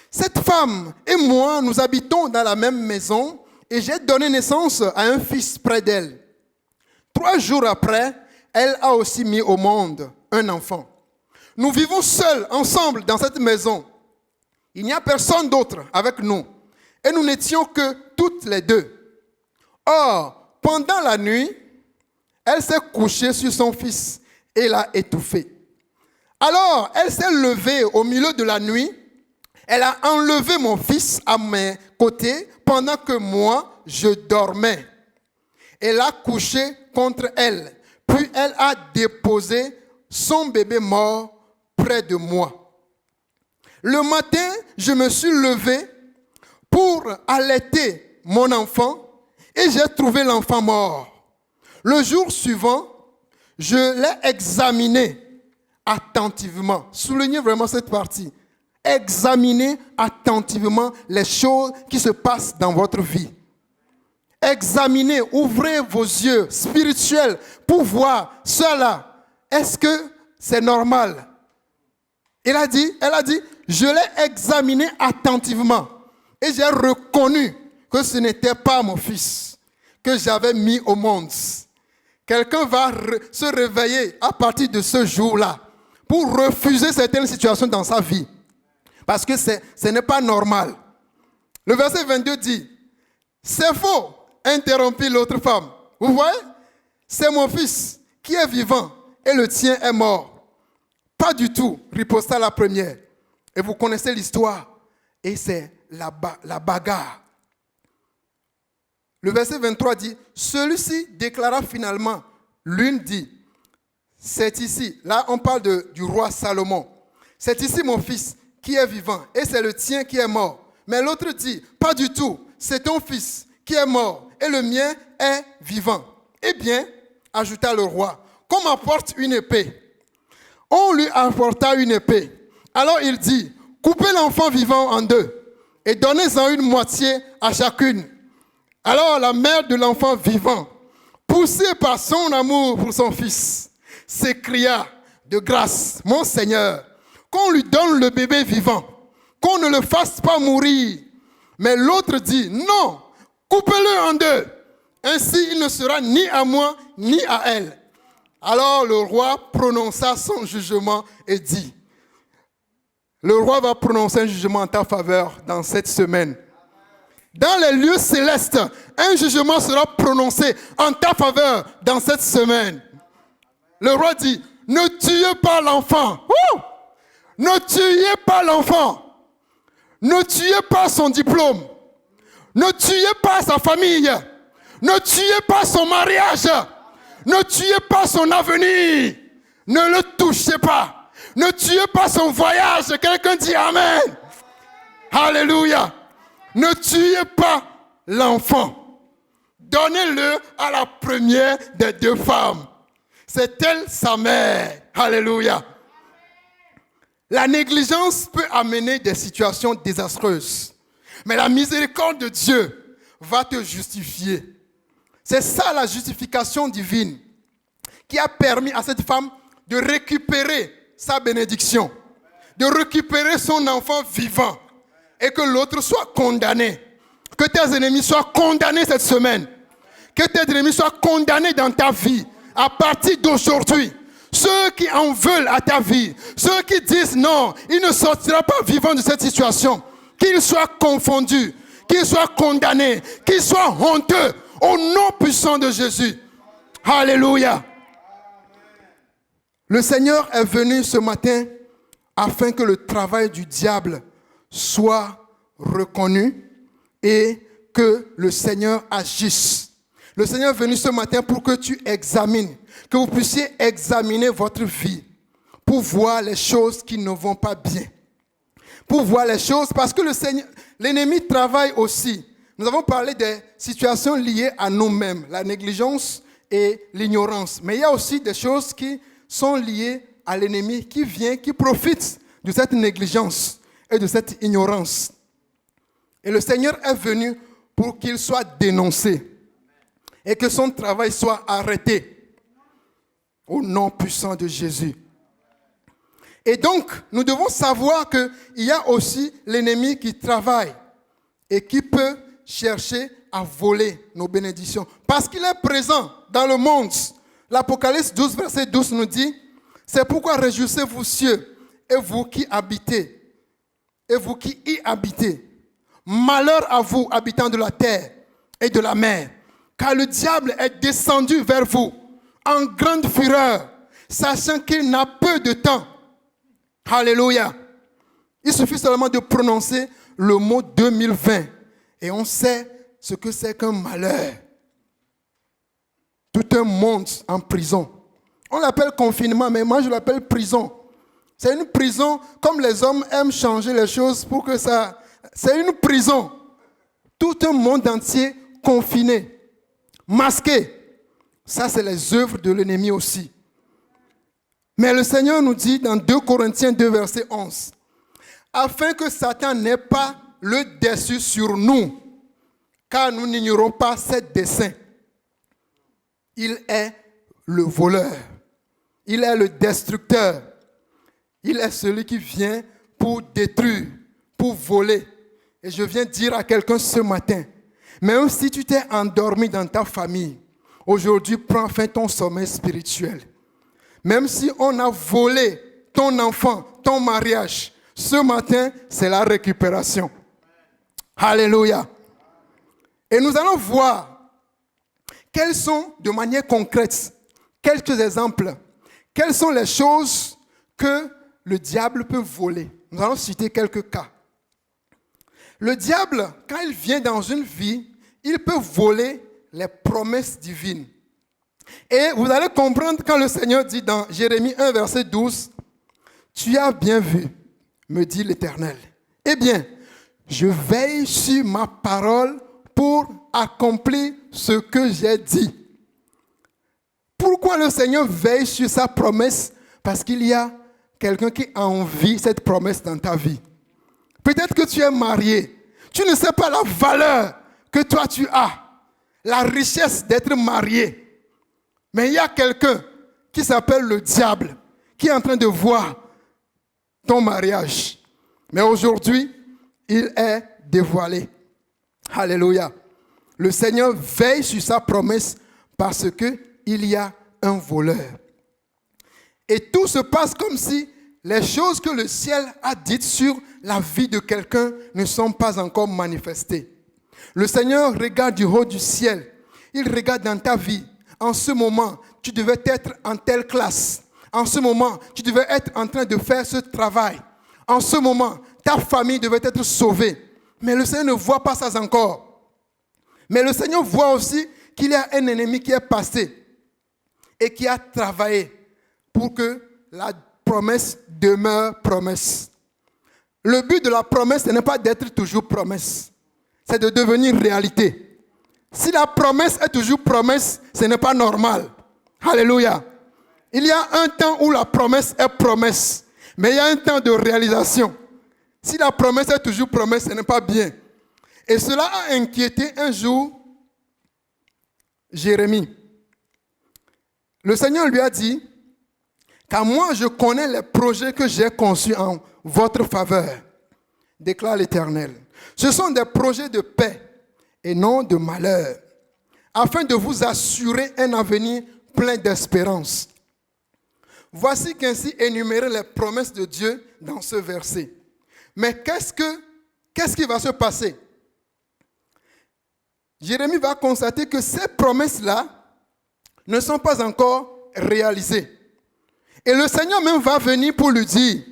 Cette femme et moi, nous habitons dans la même maison et j'ai donné naissance à un fils près d'elle. 3 jours après, elle a aussi mis au monde un enfant. Nous vivons seuls, ensemble, dans cette maison. Il n'y a personne d'autre avec nous et nous n'étions que toutes les deux. Or, pendant la nuit, elle s'est couchée sur son fils et l'a étouffé. Alors, elle s'est levée au milieu de la nuit. Elle a enlevé mon fils à mes côtés pendant que moi, je dormais. Elle a couché contre elle. Puis elle a déposé son bébé mort près de moi. Le matin, je me suis levé pour allaiter mon enfant et j'ai trouvé l'enfant mort. Le jour suivant, je l'ai examiné attentivement. Soulignez vraiment cette partie. Examinez attentivement les choses qui se passent dans votre vie. Examinez, ouvrez vos yeux spirituels pour voir cela. Est-ce que c'est normal? Elle a dit, je l'ai examiné attentivement et j'ai reconnu que ce n'était pas mon fils que j'avais mis au monde. quelqu'un va se réveiller à partir de ce jour-là pour refuser certaines situations dans sa vie. Parce que ce n'est pas normal. Le verset 22 dit, c'est faux, interrompit l'autre femme. Vous voyez? C'est mon fils qui est vivant et le tien est mort. Pas du tout, riposta la première. Et vous connaissez l'histoire. Et c'est la bagarre. Le verset 23 dit, celui-ci déclara finalement, l'une dit, c'est ici, là on parle du roi Salomon, c'est ici mon fils qui est vivant et c'est le tien qui est mort. Mais l'autre dit, pas du tout, c'est ton fils qui est mort et le mien est vivant. Eh bien, ajouta le roi, qu'on m'apporte une épée. On lui apporta une épée. Alors il dit, coupez l'enfant vivant en deux et donnez-en une moitié à chacune. Alors la mère de l'enfant vivant, poussée par son amour pour son fils, s'écria, de grâce, mon Seigneur, qu'on lui donne le bébé vivant, qu'on ne le fasse pas mourir. Mais l'autre dit, non, coupez-le en deux. Ainsi, il ne sera ni à moi, ni à elle. Alors le roi prononça son jugement et dit, le roi va prononcer un jugement en ta faveur dans cette semaine. Dans les lieux célestes, un jugement sera prononcé en ta faveur dans cette semaine. Le roi dit, ne tuez pas l'enfant. Ne tuez pas l'enfant. Ne tuez pas son diplôme. Ne tuez pas sa famille. Ne tuez pas son mariage. Ne tuez pas son avenir. Ne le touchez pas. Ne tuez pas son voyage. Quelqu'un dit Amen. Alléluia. Ne tuez pas l'enfant. Donnez-le à la première des deux femmes. C'est elle sa mère. Alléluia. La négligence peut amener des situations désastreuses. Mais la miséricorde de Dieu va te justifier. C'est ça la justification divine qui a permis à cette femme de récupérer sa bénédiction, de récupérer son enfant vivant et que l'autre soit condamné. Que tes ennemis soient condamnés cette semaine. Que tes ennemis soient condamnés dans ta vie à partir d'aujourd'hui. Ceux qui en veulent à ta vie, ceux qui disent non, il ne sortira pas vivant de cette situation, qu'ils soient confondus, qu'ils soient condamnés, qu'ils soient honteux au nom puissant de Jésus. Alléluia. Le Seigneur est venu ce matin afin que le travail du diable soit reconnu et que le Seigneur agisse. Le Seigneur est venu ce matin pour que tu examines, que vous puissiez examiner votre vie pour voir les choses qui ne vont pas bien. Pour voir les choses, parce que l'ennemi travaille aussi. Nous avons parlé des situations liées à nous-mêmes, la négligence et l'ignorance. Mais il y a aussi des choses qui sont liées à l'ennemi qui vient, qui profite de cette négligence et de cette ignorance. Et le Seigneur est venu pour qu'il soit dénoncé et que son travail soit arrêté au nom puissant de Jésus. Et donc, nous devons savoir qu'il y a aussi l'ennemi qui travaille et qui peut chercher à voler nos bénédictions. Parce qu'il est présent dans le monde. L'Apocalypse 12, verset 12 nous dit, « C'est pourquoi réjouissez-vous cieux, et vous qui habitez, et vous qui y habitez. Malheur à vous, habitants de la terre et de la mer, car le diable est descendu vers vous en grande fureur, sachant qu'il n'a peu de temps. » Alléluia. Il suffit seulement de prononcer le mot 2020 et on sait ce que c'est qu'un malheur. Tout un monde en prison. On l'appelle confinement, mais moi je l'appelle prison. C'est une prison, comme les hommes aiment changer les choses pour que ça... C'est une prison. Tout un monde entier confiné, masqué. Ça, c'est les œuvres de l'ennemi aussi. Mais le Seigneur nous dit dans 2 Corinthiens 2, verset 11, « Afin que Satan n'ait pas le dessus sur nous, car nous n'ignorons pas ses desseins. Il est le voleur, il est le destructeur, il est celui qui vient pour détruire, pour voler. » Et je viens dire à quelqu'un ce matin, même si tu t'es endormi dans ta famille, aujourd'hui, prends fin ton sommeil spirituel. Même si on a volé ton enfant, ton mariage, ce matin, c'est la récupération. Alléluia. Et nous allons voir quelles sont, de manière concrète, quelques exemples, quelles sont les choses que le diable peut voler. Nous allons citer quelques cas. Le diable, quand il vient dans une vie, il peut voler les promesses divines. Et vous allez comprendre quand le Seigneur dit dans Jérémie 1, verset 12, « Tu as bien vu, me dit l'Éternel. Eh bien, je veille sur ma parole pour accomplir ce que j'ai dit. » Pourquoi le Seigneur veille sur sa promesse? Parce qu'il y a quelqu'un qui envie cette promesse dans ta vie. Peut-être que tu es marié. Tu ne sais pas la valeur que toi tu as. La richesse d'être marié. Mais il y a quelqu'un qui s'appelle le diable qui est en train de voir ton mariage. Mais aujourd'hui, il est dévoilé. Alléluia. Le Seigneur veille sur sa promesse parce qu'il y a un voleur. Et tout se passe comme si les choses que le ciel a dites sur la vie de quelqu'un ne sont pas encore manifestées. Le Seigneur regarde du haut du ciel. Il regarde dans ta vie. En ce moment, tu devais être en telle classe. En ce moment, tu devais être en train de faire ce travail. En ce moment, ta famille devait être sauvée. Mais le Seigneur ne voit pas ça encore. Mais le Seigneur voit aussi qu'il y a un ennemi qui est passé et qui a travaillé pour que la promesse demeure promesse. Le but de la promesse, ce n'est pas d'être toujours promesse. C'est de devenir réalité. Si la promesse est toujours promesse, ce n'est pas normal. Alléluia. Il y a un temps où la promesse est promesse. Mais il y a un temps de réalisation. Si la promesse est toujours promesse, ce n'est pas bien. Et cela a inquiété un jour Jérémie. Le Seigneur lui a dit, car moi je connais les projets que j'ai conçus en votre faveur, déclare l'Éternel. Ce sont des projets de paix et non de malheur, afin de vous assurer un avenir plein d'espérance. Voici qu'ainsi énumérées les promesses de Dieu dans ce verset. Mais qu'est-ce qui va se passer? Jérémie va constater que ces promesses-là ne sont pas encore réalisées. Et le Seigneur même va venir pour lui dire,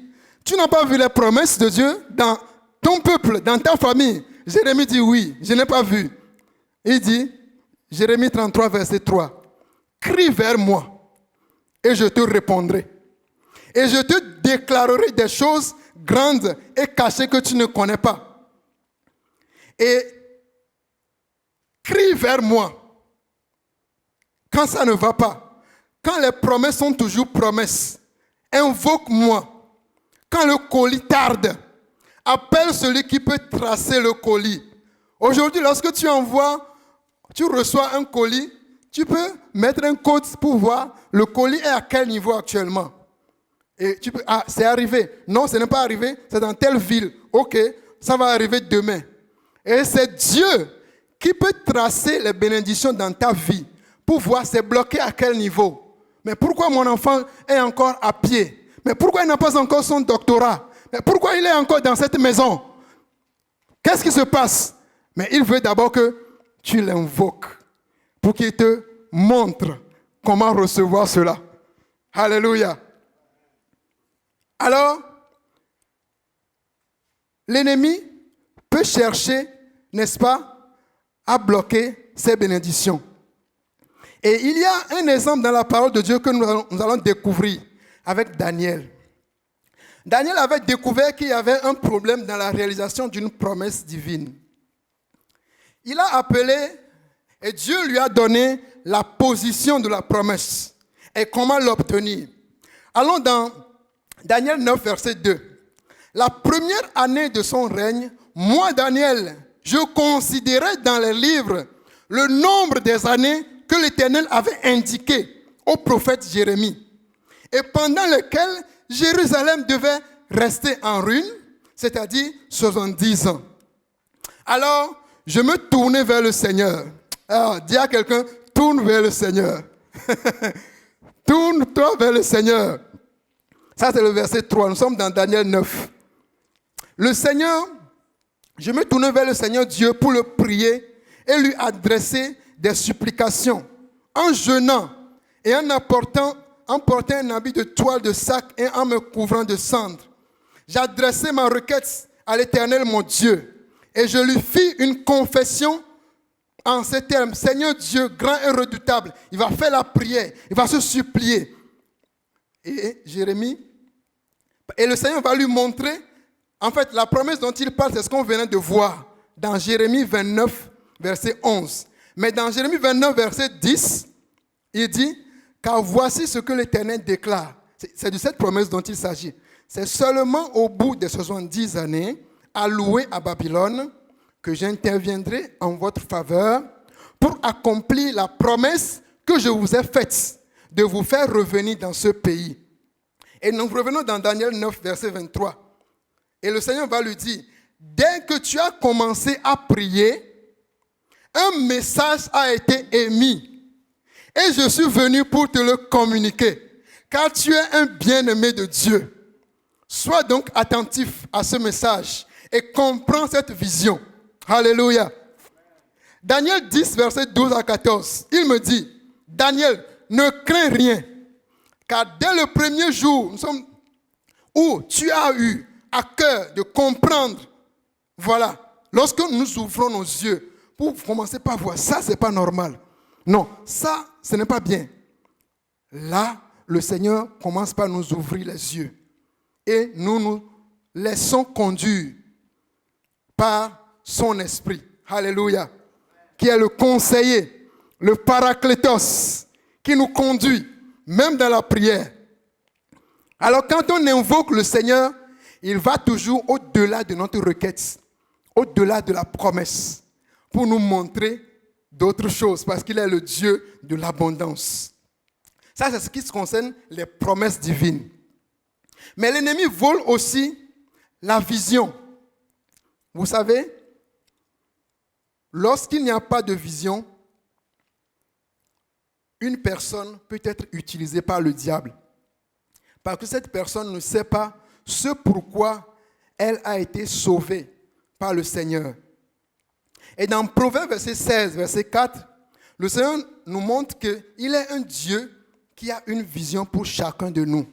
tu n'as pas vu les promesses de Dieu dans ton peuple, dans ta famille? Jérémie dit oui, je n'ai pas vu. Il dit, Jérémie 33, verset 3, crie vers moi et je te répondrai. Et je te déclarerai des choses grandes et cachées que tu ne connais pas. Et crie vers moi quand ça ne va pas. Quand les promesses sont toujours promesses, invoque-moi. Quand le colis tarde, appelle celui qui peut tracer le colis. Aujourd'hui, lorsque tu reçois un colis, tu peux mettre un code pour voir le colis est à quel niveau actuellement. Et tu peux, c'est arrivé. Non, ce n'est pas arrivé, c'est dans telle ville. Ok, ça va arriver demain. Et c'est Dieu qui peut tracer les bénédictions dans ta vie pour voir c'est bloqué à quel niveau. Mais pourquoi mon enfant est encore à pied? Mais pourquoi il n'a pas encore son doctorat? Mais pourquoi il est encore dans cette maison? Qu'est-ce qui se passe? Mais il veut d'abord que tu l'invoques pour qu'il te montre comment recevoir cela. Alléluia. Alors, l'ennemi peut chercher, n'est-ce pas, à bloquer ces bénédictions. Et il y a un exemple dans la parole de Dieu que nous allons découvrir avec Daniel. Daniel avait découvert qu'il y avait un problème dans la réalisation d'une promesse divine. Il a appelé et Dieu lui a donné la position de la promesse et comment l'obtenir. Allons dans Daniel 9, verset 2. La première année de son règne, moi, Daniel, je considérais dans les livres le nombre des années que l'Éternel avait indiqué au prophète Jérémie, et pendant lesquelles Jérusalem devait rester en ruine, c'est-à-dire 70 ans. Alors, je me tournais vers le Seigneur. Alors, dis à quelqu'un, tourne vers le Seigneur. Tourne-toi vers le Seigneur. Ça, c'est le verset 3. Nous sommes dans Daniel 9. Le Seigneur, je me tourne vers le Seigneur Dieu pour le prier et lui adresser des supplications en jeûnant et en portant un habit de toile de sac et en me couvrant de cendres. J'adressai ma requête à l'Éternel mon Dieu et je lui fis une confession en ces termes. Seigneur Dieu, grand et redoutable, il va faire la prière, il va se supplier. Et Jérémie, et le Seigneur va lui montrer, en fait, la promesse dont il parle, c'est ce qu'on venait de voir dans Jérémie 29, verset 11. Mais dans Jérémie 29, verset 10, il dit, car voici ce que l'Éternel déclare. C'est de cette promesse dont il s'agit. C'est seulement au bout des 70 années, allouées à Babylone, que j'interviendrai en votre faveur pour accomplir la promesse que je vous ai faite de vous faire revenir dans ce pays. Et nous revenons dans Daniel 9, verset 23. Et le Seigneur va lui dire, dès que tu as commencé à prier, un message a été émis. Et je suis venu pour te le communiquer, car tu es un bien-aimé de Dieu. Sois donc attentif à ce message et comprends cette vision. Alléluia. Daniel 10, verset 12 à 14. Il me dit, Daniel, ne crains rien, car dès le premier jour où tu as eu à cœur de comprendre, voilà, lorsque nous ouvrons nos yeux pour commencer par voir, ça c'est pas normal. Non, ça ce n'est pas bien. Là, le Seigneur commence par nous ouvrir les yeux et nous nous laissons conduire par son esprit. Alléluia. Qui est le conseiller, le paraclétos, qui nous conduit, même dans la prière. Alors quand on invoque le Seigneur, il va toujours au-delà de notre requête, au-delà de la promesse, pour nous montrer d'autres choses, parce qu'il est le Dieu de l'abondance. Ça, c'est ce qui concerne les promesses divines. Mais l'ennemi vole aussi la vision. Vous savez, lorsqu'il n'y a pas de vision, une personne peut être utilisée par le diable. Parce que cette personne ne sait pas ce pourquoi elle a été sauvée par le Seigneur. Et dans Proverbe verset 16, verset 4, le Seigneur nous montre qu'il est un Dieu qui a une vision pour chacun de nous.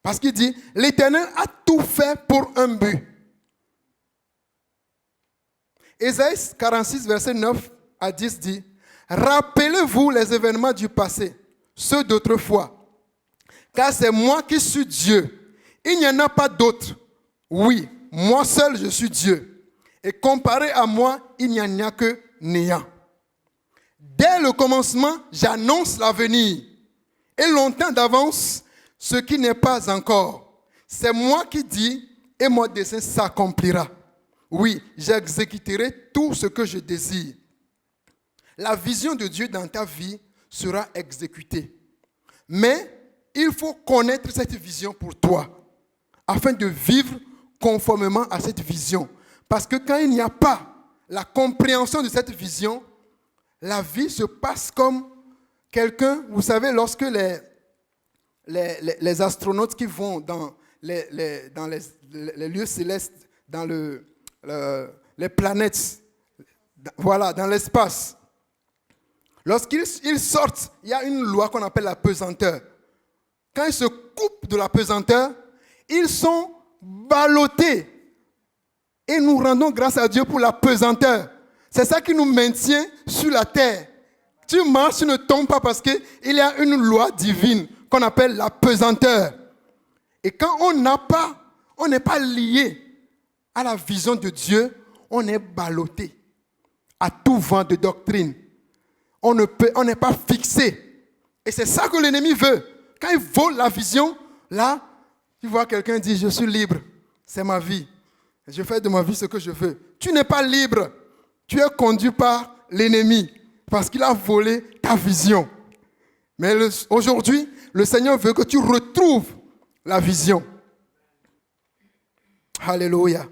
Parce qu'il dit, l'Éternel a tout fait pour un but. Ésaïe 46, verset 9 à 10 dit, rappelez-vous les événements du passé, ceux d'autrefois, car c'est moi qui suis Dieu. Il n'y en a pas d'autre. Oui, moi seul je suis Dieu. Et comparé à moi, il n'y en a que néant. Dès le commencement, j'annonce l'avenir. Et longtemps d'avance, ce qui n'est pas encore. C'est moi qui dis, et mon dessein s'accomplira. Oui, j'exécuterai tout ce que je désire. La vision de Dieu dans ta vie sera exécutée. Mais il faut connaître cette vision pour toi, afin de vivre conformément à cette vision. Parce que quand il n'y a pas la compréhension de cette vision, la vie se passe comme quelqu'un, vous savez, lorsque les astronautes qui vont dans les lieux célestes, dans les planètes, voilà, dans l'espace, lorsqu'ils sortent, il y a une loi qu'on appelle la pesanteur. Quand ils se coupent de la pesanteur, ils sont ballottés. Et nous rendons grâce à Dieu pour la pesanteur. C'est ça qui nous maintient sur la terre. Tu marches, tu ne tombes pas parce qu'il y a une loi divine qu'on appelle la pesanteur. Et quand on n'est pas lié à la vision de Dieu, on est ballotté à tout vent de doctrine. On n'est pas fixé. Et c'est ça que l'ennemi veut. Quand il vole la vision, là, tu vois quelqu'un dire, je suis libre, c'est ma vie. Je fais de ma vie ce que je veux. Tu n'es pas libre. Tu es conduit par l'ennemi parce qu'il a volé ta vision. Mais aujourd'hui, le Seigneur veut que tu retrouves la vision. Alléluia.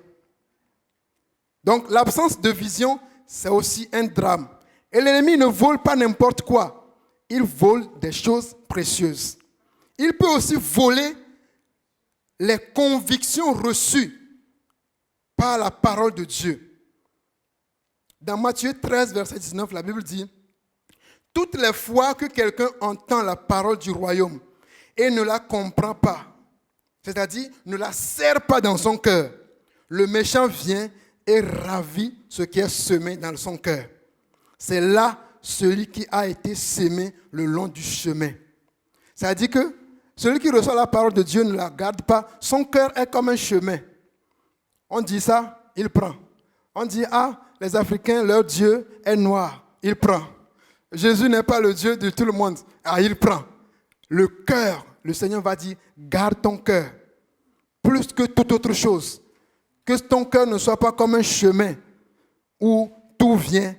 Donc l'absence de vision, c'est aussi un drame. Et l'ennemi ne vole pas n'importe quoi. Il vole des choses précieuses. Il peut aussi voler les convictions reçues par la parole de Dieu. Dans Matthieu 13, verset 19, la Bible dit « Toutes les fois que quelqu'un entend la parole du royaume et ne la comprend pas, c'est-à-dire ne la serre pas dans son cœur, le méchant vient et ravit ce qui est semé dans son cœur. C'est là celui qui a été sémé le long du chemin. » C'est-à-dire que celui qui reçoit la parole de Dieu ne la garde pas. Son cœur est comme un chemin. On dit ça, il prend. On dit, les Africains, leur Dieu est noir. Il prend. Jésus n'est pas le Dieu de tout le monde. Il prend. Le cœur, le Seigneur va dire, garde ton cœur. Plus que toute autre chose. Que ton cœur ne soit pas comme un chemin où tout vient,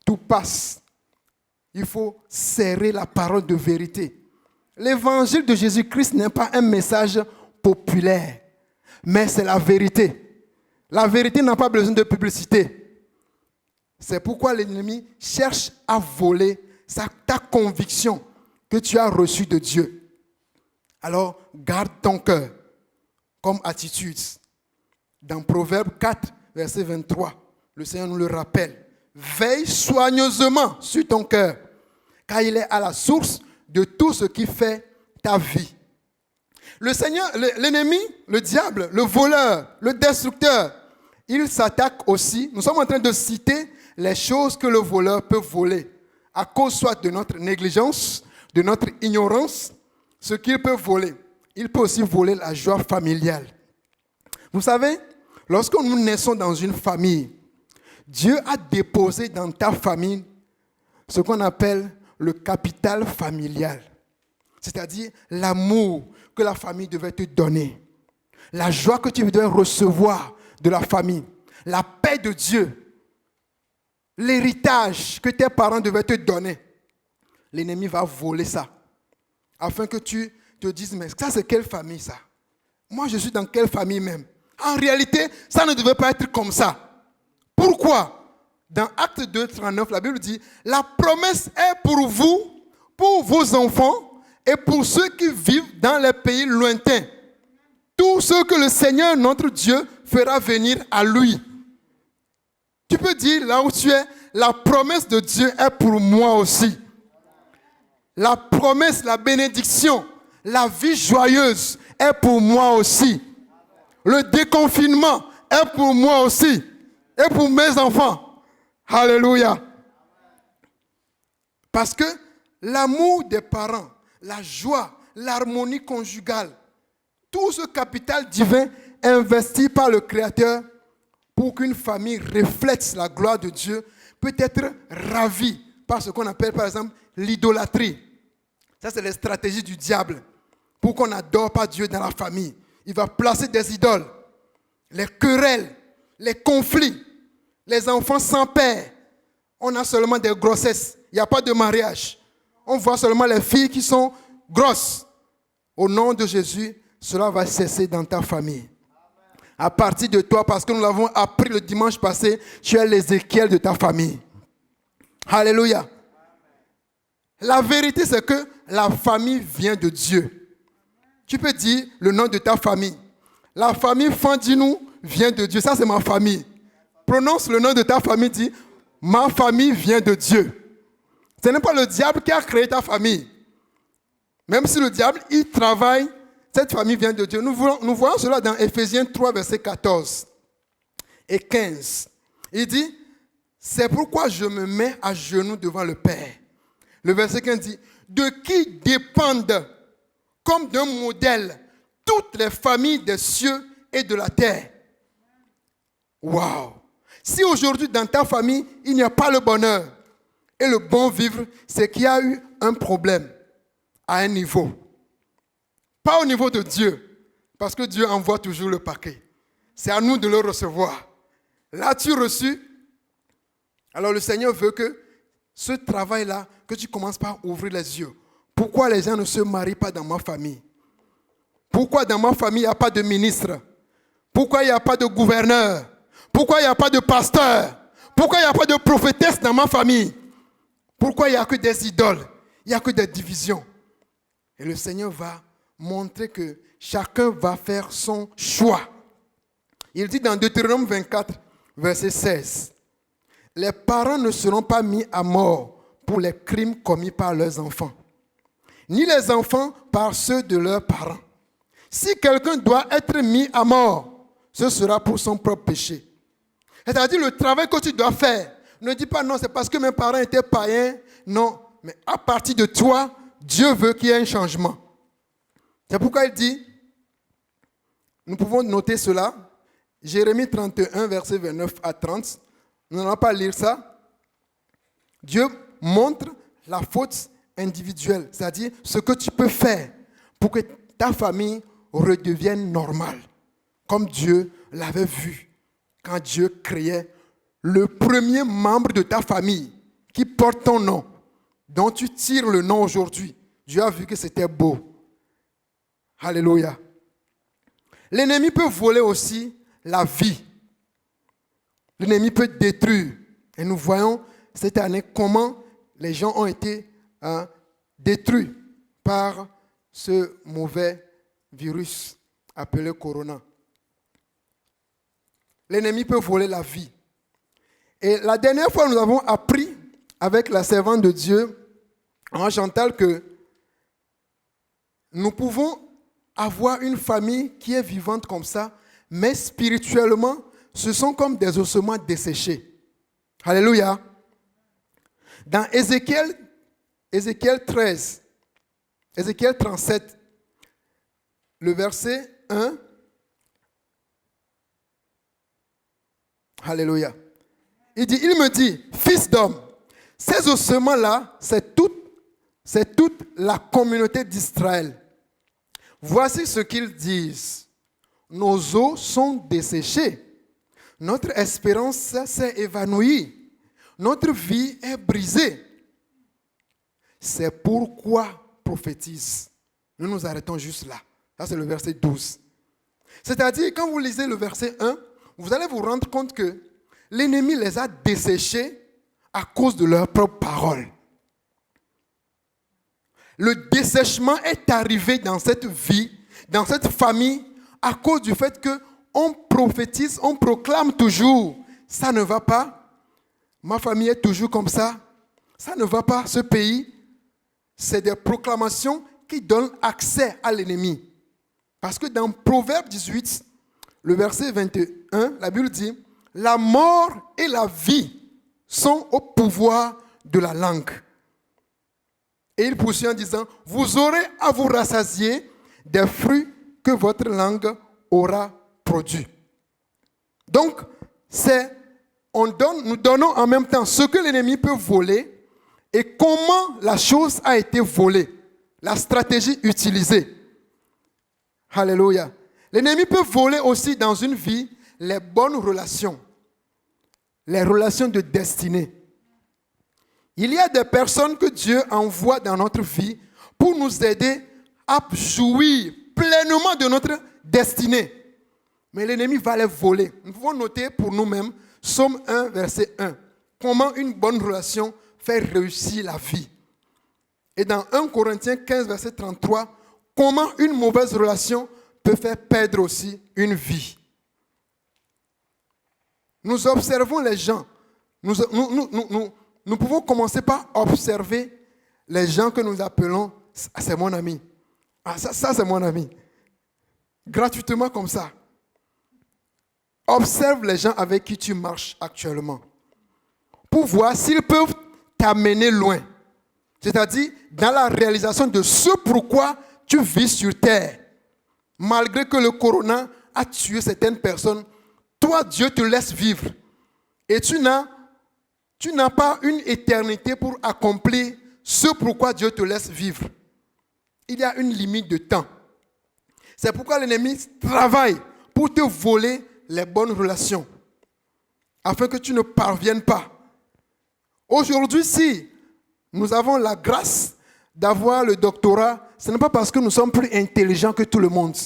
tout passe. Il faut serrer la parole de vérité. L'évangile de Jésus-Christ n'est pas un message populaire, mais c'est la vérité. La vérité n'a pas besoin de publicité. C'est pourquoi l'ennemi cherche à voler ta conviction que tu as reçue de Dieu. Alors, garde ton cœur comme attitude. Dans Proverbe 4, verset 23, le Seigneur nous le rappelle. Veille soigneusement sur ton cœur, car il est à la source de tout ce qui fait ta vie. Le Seigneur, l'ennemi, le diable, le voleur, le destructeur, il s'attaque aussi. Nous sommes en train de citer les choses que le voleur peut voler à cause soit de notre négligence, de notre ignorance, ce qu'il peut voler. Il peut aussi voler la joie familiale. Vous savez, lorsque nous naissons dans une famille, Dieu a déposé dans ta famille ce qu'on appelle le capital familial, c'est-à-dire l'amour que la famille devait te donner, la joie que tu devais recevoir de la famille, la paix de Dieu, l'héritage que tes parents devaient te donner. L'ennemi va voler ça, afin que tu te dises, mais ça c'est quelle famille ça? Moi je suis dans quelle famille même? En réalité, ça ne devait pas être comme ça. Pourquoi? Dans Actes 2, 39, la Bible dit, la promesse est pour vous, pour vos enfants et pour ceux qui vivent dans les pays lointains. Tous ceux que le Seigneur, notre Dieu, fera venir à lui. Tu peux dire, là où tu es, la promesse de Dieu est pour moi aussi. La promesse, la bénédiction, la vie joyeuse est pour moi aussi. Le déconfinement est pour moi aussi et pour mes enfants. Alléluia. Parce que l'amour des parents, la joie, l'harmonie conjugale, tout ce capital divin investi par le Créateur pour qu'une famille reflète la gloire de Dieu peut être ravi par ce qu'on appelle par exemple l'idolâtrie. Ça c'est les stratégies du diable pour qu'on n'adore pas Dieu dans la famille. Il va placer des idoles, les querelles, les conflits. Les enfants sans père, on a seulement des grossesses. Il n'y a pas de mariage. On voit seulement les filles qui sont grosses. Au nom de Jésus, cela va cesser dans ta famille. À partir de toi, parce que nous l'avons appris le dimanche passé, tu es l'Ézéchiel de ta famille. Alléluia. La vérité, c'est que la famille vient de Dieu. Tu peux dire le nom de ta famille. La famille Fandinou vient de Dieu. Ça, c'est ma famille. Prononce le nom de ta famille, dis, ma famille vient de Dieu. Ce n'est pas le diable qui a créé ta famille. Même si le diable, il travaille, cette famille vient de Dieu. Nous voyons cela dans Éphésiens 3, verset 14 et 15. Il dit, c'est pourquoi je me mets à genoux devant le Père. Le verset 15 dit, de qui dépendent comme d'un modèle toutes les familles des cieux et de la terre. Waouh! Si aujourd'hui dans ta famille, il n'y a pas le bonheur et le bon vivre, c'est qu'il y a eu un problème à un niveau. Pas au niveau de Dieu, parce que Dieu envoie toujours le paquet. C'est à nous de le recevoir. L'as-tu reçu? Alors le Seigneur veut que ce travail-là, que tu commences par ouvrir les yeux. Pourquoi les gens ne se marient pas dans ma famille? Pourquoi dans ma famille, il n'y a pas de ministre? Pourquoi il n'y a pas de gouverneur? Pourquoi il n'y a pas de pasteur? Pourquoi il n'y a pas de prophétesse dans ma famille? Pourquoi il n'y a que des idoles? Il n'y a que des divisions. Et le Seigneur va montrer que chacun va faire son choix. Il dit dans Deutéronome 24, verset 16, « Les parents ne seront pas mis à mort pour les crimes commis par leurs enfants, ni les enfants par ceux de leurs parents. Si quelqu'un doit être mis à mort, ce sera pour son propre péché. » C'est-à-dire le travail que tu dois faire. Ne dis pas non, c'est parce que mes parents étaient païens. Non, mais à partir de toi, Dieu veut qu'il y ait un changement. C'est pourquoi il dit, nous pouvons noter cela, Jérémie 31, verset 29 à 30. Nous n'allons pas lire ça. Dieu montre la faute individuelle, c'est-à-dire ce que tu peux faire pour que ta famille redevienne normale, comme Dieu l'avait vu quand Dieu créait le premier membre de ta famille qui porte ton nom, dont tu tires le nom aujourd'hui. Dieu a vu que c'était beau. Alléluia. L'ennemi peut voler aussi la vie. L'ennemi peut détruire. Et nous voyons cette année comment les gens ont été détruits par ce mauvais virus appelé Corona. L'ennemi peut voler la vie. Et la dernière fois, nous avons appris avec la servante de Dieu, en Chantal, que nous pouvons avoir une famille qui est vivante comme ça, mais spirituellement, ce sont comme des ossements desséchés. Alléluia. Dans Ézéchiel 13, Ézéchiel 37, le verset 1. Alléluia. Il me dit, fils d'homme, ces ossements-là, c'est toute la communauté d'Israël. Voici ce qu'ils disent. Nos os sont desséchés. Notre espérance s'est évanouie. Notre vie est brisée. C'est pourquoi prophétise. Nous nous arrêtons juste là. Ça, c'est le verset 12. C'est-à-dire, quand vous lisez le verset 1, vous allez vous rendre compte que l'ennemi les a desséchés à cause de leurs propres paroles. Le dessèchement est arrivé dans cette vie, dans cette famille, à cause du fait qu'on prophétise, on proclame toujours. Ça ne va pas. Ma famille est toujours comme ça. Ça ne va pas, ce pays. C'est des proclamations qui donnent accès à l'ennemi. Parce que dans Proverbe 18, le verset 21, la Bible dit, « La mort et la vie sont au pouvoir de la langue. » Et il poursuit en disant, « Vous aurez à vous rassasier des fruits que votre langue aura produits. » Donc, nous donnons en même temps ce que l'ennemi peut voler et comment la chose a été volée, la stratégie utilisée. Alléluia. L'ennemi peut voler aussi dans une vie les bonnes relations, les relations de destinée. Il y a des personnes que Dieu envoie dans notre vie pour nous aider à jouir pleinement de notre destinée. Mais l'ennemi va les voler. Nous pouvons noter pour nous-mêmes, Psaume 1, verset 1, comment une bonne relation fait réussir la vie. Et dans 1 Corinthiens 15, verset 33, comment une mauvaise relation peut faire perdre aussi une vie. Nous observons les gens. Nous pouvons commencer par observer les gens que nous appelons « c'est mon ami ». Ah, ça c'est mon ami. Gratuitement comme ça. Observe les gens avec qui tu marches actuellement pour voir s'ils peuvent t'amener loin. C'est-à-dire dans la réalisation de ce pourquoi tu vis sur terre. Malgré que le corona a tué certaines personnes, toi, Dieu te laisse vivre. Et tu n'as pas une éternité pour accomplir ce pourquoi Dieu te laisse vivre. Il y a une limite de temps. C'est pourquoi l'ennemi travaille pour te voler les bonnes relations, afin que tu ne parviennes pas. Aujourd'hui, si nous avons la grâce d'avoir le doctorat, ce n'est pas parce que nous sommes plus intelligents que tout le monde.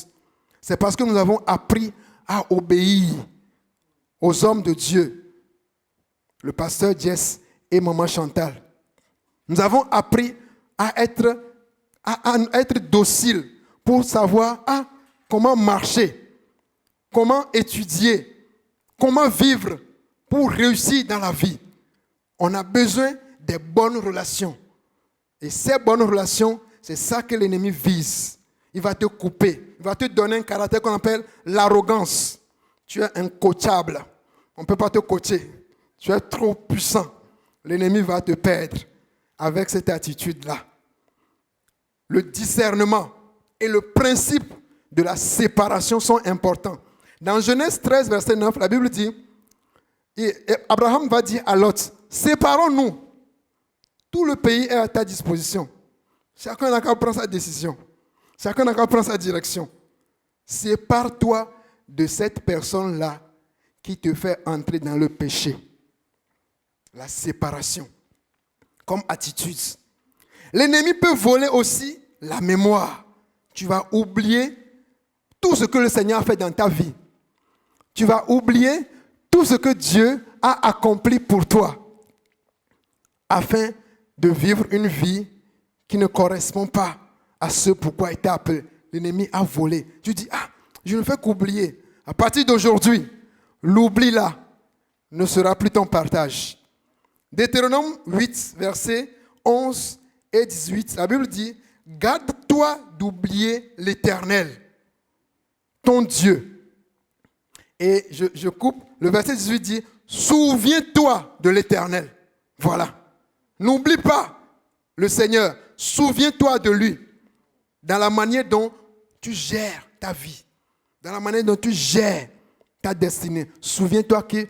C'est parce que nous avons appris à obéir aux hommes de Dieu. Le pasteur Jess et maman Chantal. Nous avons appris à être dociles pour savoir comment marcher, comment étudier, comment vivre pour réussir dans la vie. On a besoin des bonnes relations. Et ces bonnes relations, c'est ça que l'ennemi vise. Il va te couper. Il va te donner un caractère qu'on appelle l'arrogance. Tu es incoachable. On ne peut pas te coacher. Tu es trop puissant. L'ennemi va te perdre avec cette attitude-là. Le discernement et le principe de la séparation sont importants. Dans Genèse 13, verset 9, la Bible dit, et Abraham va dire à Lot, séparons-nous. Tout le pays est à ta disposition. Chacun n'a qu'à prendre sa décision. Chacun n'a qu'à prendre sa direction. Sépare-toi de cette personne-là qui te fait entrer dans le péché. La séparation comme attitude. L'ennemi peut voler aussi la mémoire. Tu vas oublier tout ce que le Seigneur a fait dans ta vie. Tu vas oublier tout ce que Dieu a accompli pour toi afin de vivre une vie qui ne correspond pas à ce pourquoi il t'a appelé. L'ennemi a volé. Tu dis, je ne fais qu'oublier. À partir d'aujourd'hui, l'oubli là ne sera plus ton partage. Deutéronome 8, versets 11 et 18, la Bible dit, garde-toi d'oublier l'Éternel, ton Dieu. Et je coupe, le verset 18 dit, souviens-toi de l'Éternel. Voilà. N'oublie pas le Seigneur. Souviens-toi de lui. Dans la manière dont tu gères ta vie. Dans la manière dont tu gères ta destinée. Souviens-toi que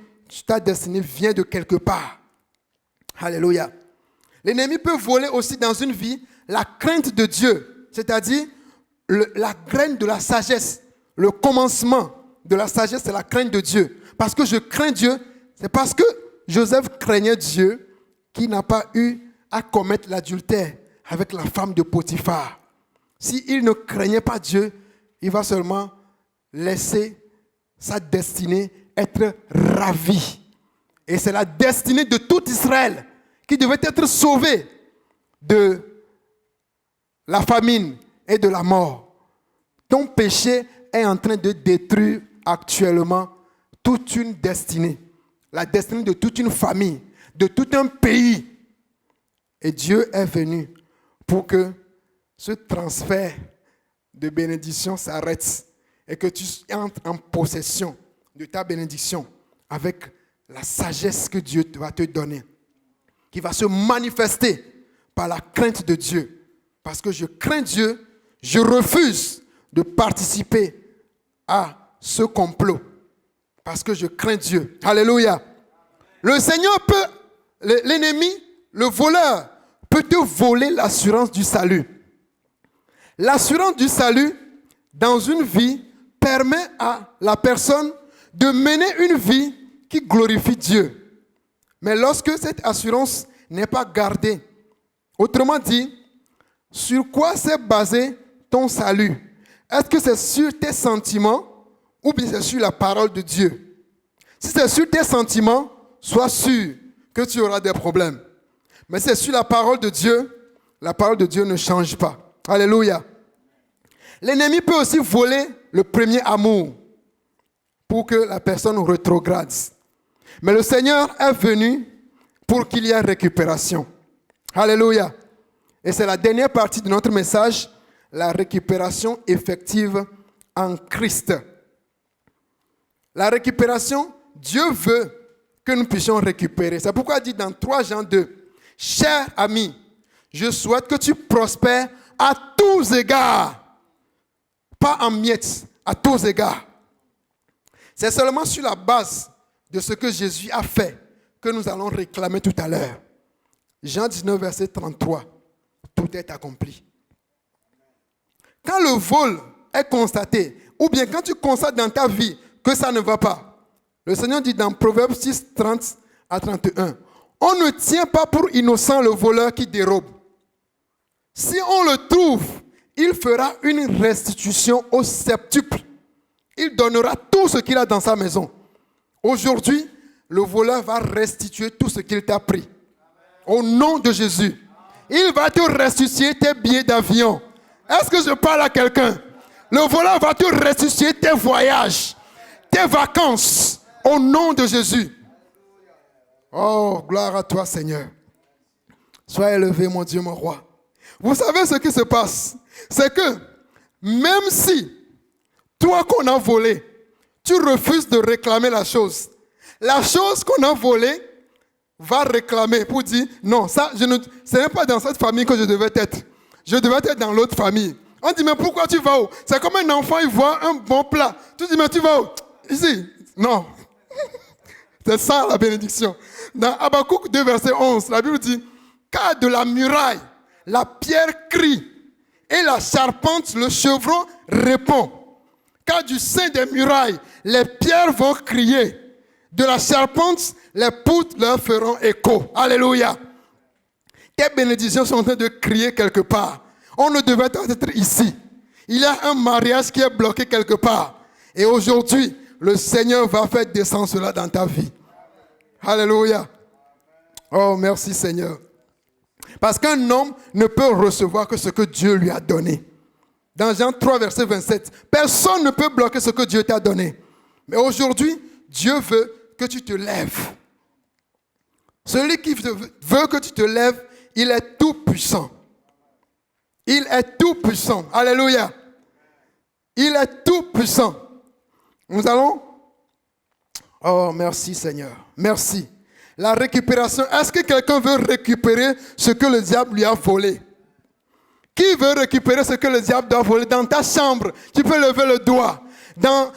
ta destinée vient de quelque part. Alléluia. L'ennemi peut voler aussi dans une vie la crainte de Dieu. C'est-à-dire la graine de la sagesse. Le commencement de la sagesse, c'est la crainte de Dieu. Parce que je crains Dieu, c'est parce que Joseph craignait Dieu qui n'a pas eu à commettre l'adultère avec la femme de Potiphar. S'il ne craignait pas Dieu, il va seulement laisser sa destinée être ravie. Et c'est la destinée de tout Israël qui devait être sauvé de la famine et de la mort. Ton péché est en train de détruire actuellement toute une destinée. La destinée de toute une famille, de tout un pays. Et Dieu est venu pour que ce transfert de bénédiction s'arrête et que tu entres en possession de ta bénédiction avec la sagesse que Dieu va te donner, qui va se manifester par la crainte de Dieu. Parce que je crains Dieu, je refuse de participer à ce complot. Parce que je crains Dieu. Alléluia. Le Seigneur peut, l'ennemi, le voleur, peut te voler l'assurance du salut. L'assurance du salut dans une vie permet à la personne de mener une vie qui glorifie Dieu. Mais lorsque cette assurance n'est pas gardée, autrement dit, sur quoi s'est basé ton salut? Est-ce que c'est sur tes sentiments ou bien c'est sur la parole de Dieu? Si c'est sur tes sentiments, sois sûr que tu auras des problèmes. Mais c'est sur la parole de Dieu ne change pas. Alléluia. L'ennemi peut aussi voler le premier amour pour que la personne rétrograde. Mais le Seigneur est venu pour qu'il y ait récupération. Alléluia. Et c'est la dernière partie de notre message, la récupération effective en Christ. La récupération, Dieu veut que nous puissions récupérer. C'est pourquoi il dit dans 3 Jean 2, « Cher ami, je souhaite que tu prospères à tous égards. » Pas en miettes, à tous égards. C'est seulement sur la base de ce que Jésus a fait que nous allons réclamer tout à l'heure. Jean 19, verset 33. Tout est accompli. Quand le vol est constaté, ou bien quand tu constates dans ta vie que ça ne va pas, le Seigneur dit dans Proverbes 6, 30 à 31, on ne tient pas pour innocent le voleur qui dérobe. Si on le trouve, il fera une restitution au septuple. Il donnera tout ce qu'il a dans sa maison. Aujourd'hui, le voleur va restituer tout ce qu'il t'a pris. Au nom de Jésus. Il va te restituer tes billets d'avion. Est-ce que je parle à quelqu'un? Le voleur va te restituer tes voyages, tes vacances, au nom de Jésus. Oh, gloire à toi, Seigneur. Sois élevé, mon Dieu, mon roi. Vous savez ce qui se passe? C'est que même si toi qu'on a volé, tu refuses de réclamer la chose qu'on a volée va réclamer pour dire non, ça, ce n'est pas dans cette famille que je devais être. Je devais être dans l'autre famille. On dit mais pourquoi tu vas où? C'est comme un enfant, il voit un bon plat. Tu dis mais tu vas où? Ici. Non. C'est ça la bénédiction. Dans Habakkuk 2, verset 11, la Bible dit car de la muraille, la pierre crie et la charpente, le chevron répond. Car du sein des murailles, les pierres vont crier. De la charpente, les poutres leur feront écho. Alléluia. Tes bénédictions sont en train de crier quelque part. On ne devait pas être ici. Il y a un mariage qui est bloqué quelque part. Et aujourd'hui, le Seigneur va faire descendre cela dans ta vie. Alléluia. Oh, merci Seigneur. Parce qu'un homme ne peut recevoir que ce que Dieu lui a donné. Dans Jean 3, verset 27, personne ne peut bloquer ce que Dieu t'a donné. Mais aujourd'hui, Dieu veut que tu te lèves. Celui qui veut que tu te lèves, il est tout puissant. Il est tout puissant. Alléluia. Il est tout puissant. Nous allons... Oh, merci Seigneur. Merci. La récupération. Est-ce que quelqu'un veut récupérer ce que le diable lui a volé? Qui veut récupérer ce que le diable doit voler? Dans ta chambre, tu peux lever le doigt. Dans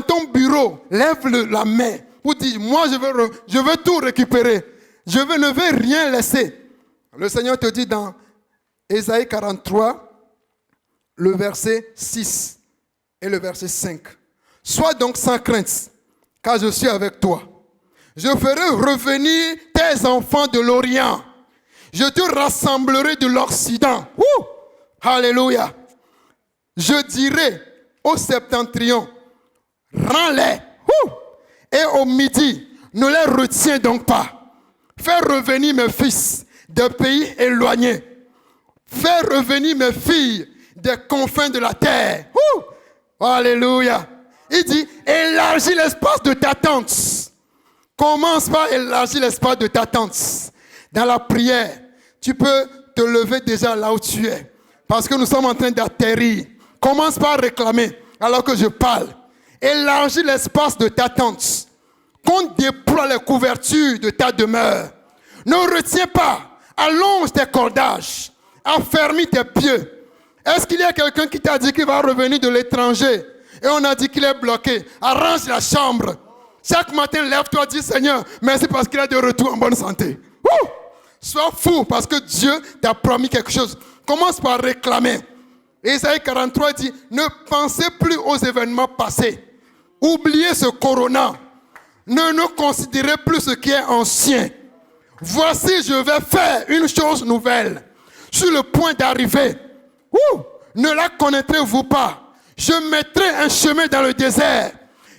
ton bureau, lève la main pour dire, moi je veux tout récupérer. Je ne veux rien laisser. Le Seigneur te dit dans Ésaïe 43, le verset 6 et le verset 5. Sois donc sans crainte, car je suis avec toi. Je ferai revenir tes enfants de l'Orient. Je te rassemblerai de l'Occident. Alléluia. Je dirai au septentrion, rends-les. Et au midi, ne les retiens donc pas. Fais revenir mes fils des pays éloignés. Fais revenir mes filles des confins de la terre. Alléluia. Il dit, élargis l'espace de ta tente. Commence par élargir l'espace de ta tente. Dans la prière, tu peux te lever déjà là où tu es. Parce que nous sommes en train d'atterrir. Commence par réclamer alors que je parle. Élargis l'espace de ta tente. Qu'on déploie les couvertures de ta demeure. Ne retiens pas. Allonge tes cordages. Affermis tes pieds. Est-ce qu'il y a quelqu'un qui t'a dit qu'il va revenir de l'étranger et on a dit qu'il est bloqué? Arrange la chambre. Chaque matin, lève-toi, dis Seigneur, merci parce qu'il est de retour en bonne santé. Sois fou parce que Dieu t'a promis quelque chose. Commence par réclamer. Ésaïe 43 dit, ne pensez plus aux événements passés. Oubliez ce corona. Ne considérez plus ce qui est ancien. Voici, je vais faire une chose nouvelle. Sur le point d'arriver. Ne la connaîtrez-vous pas? Je mettrai un chemin dans le désert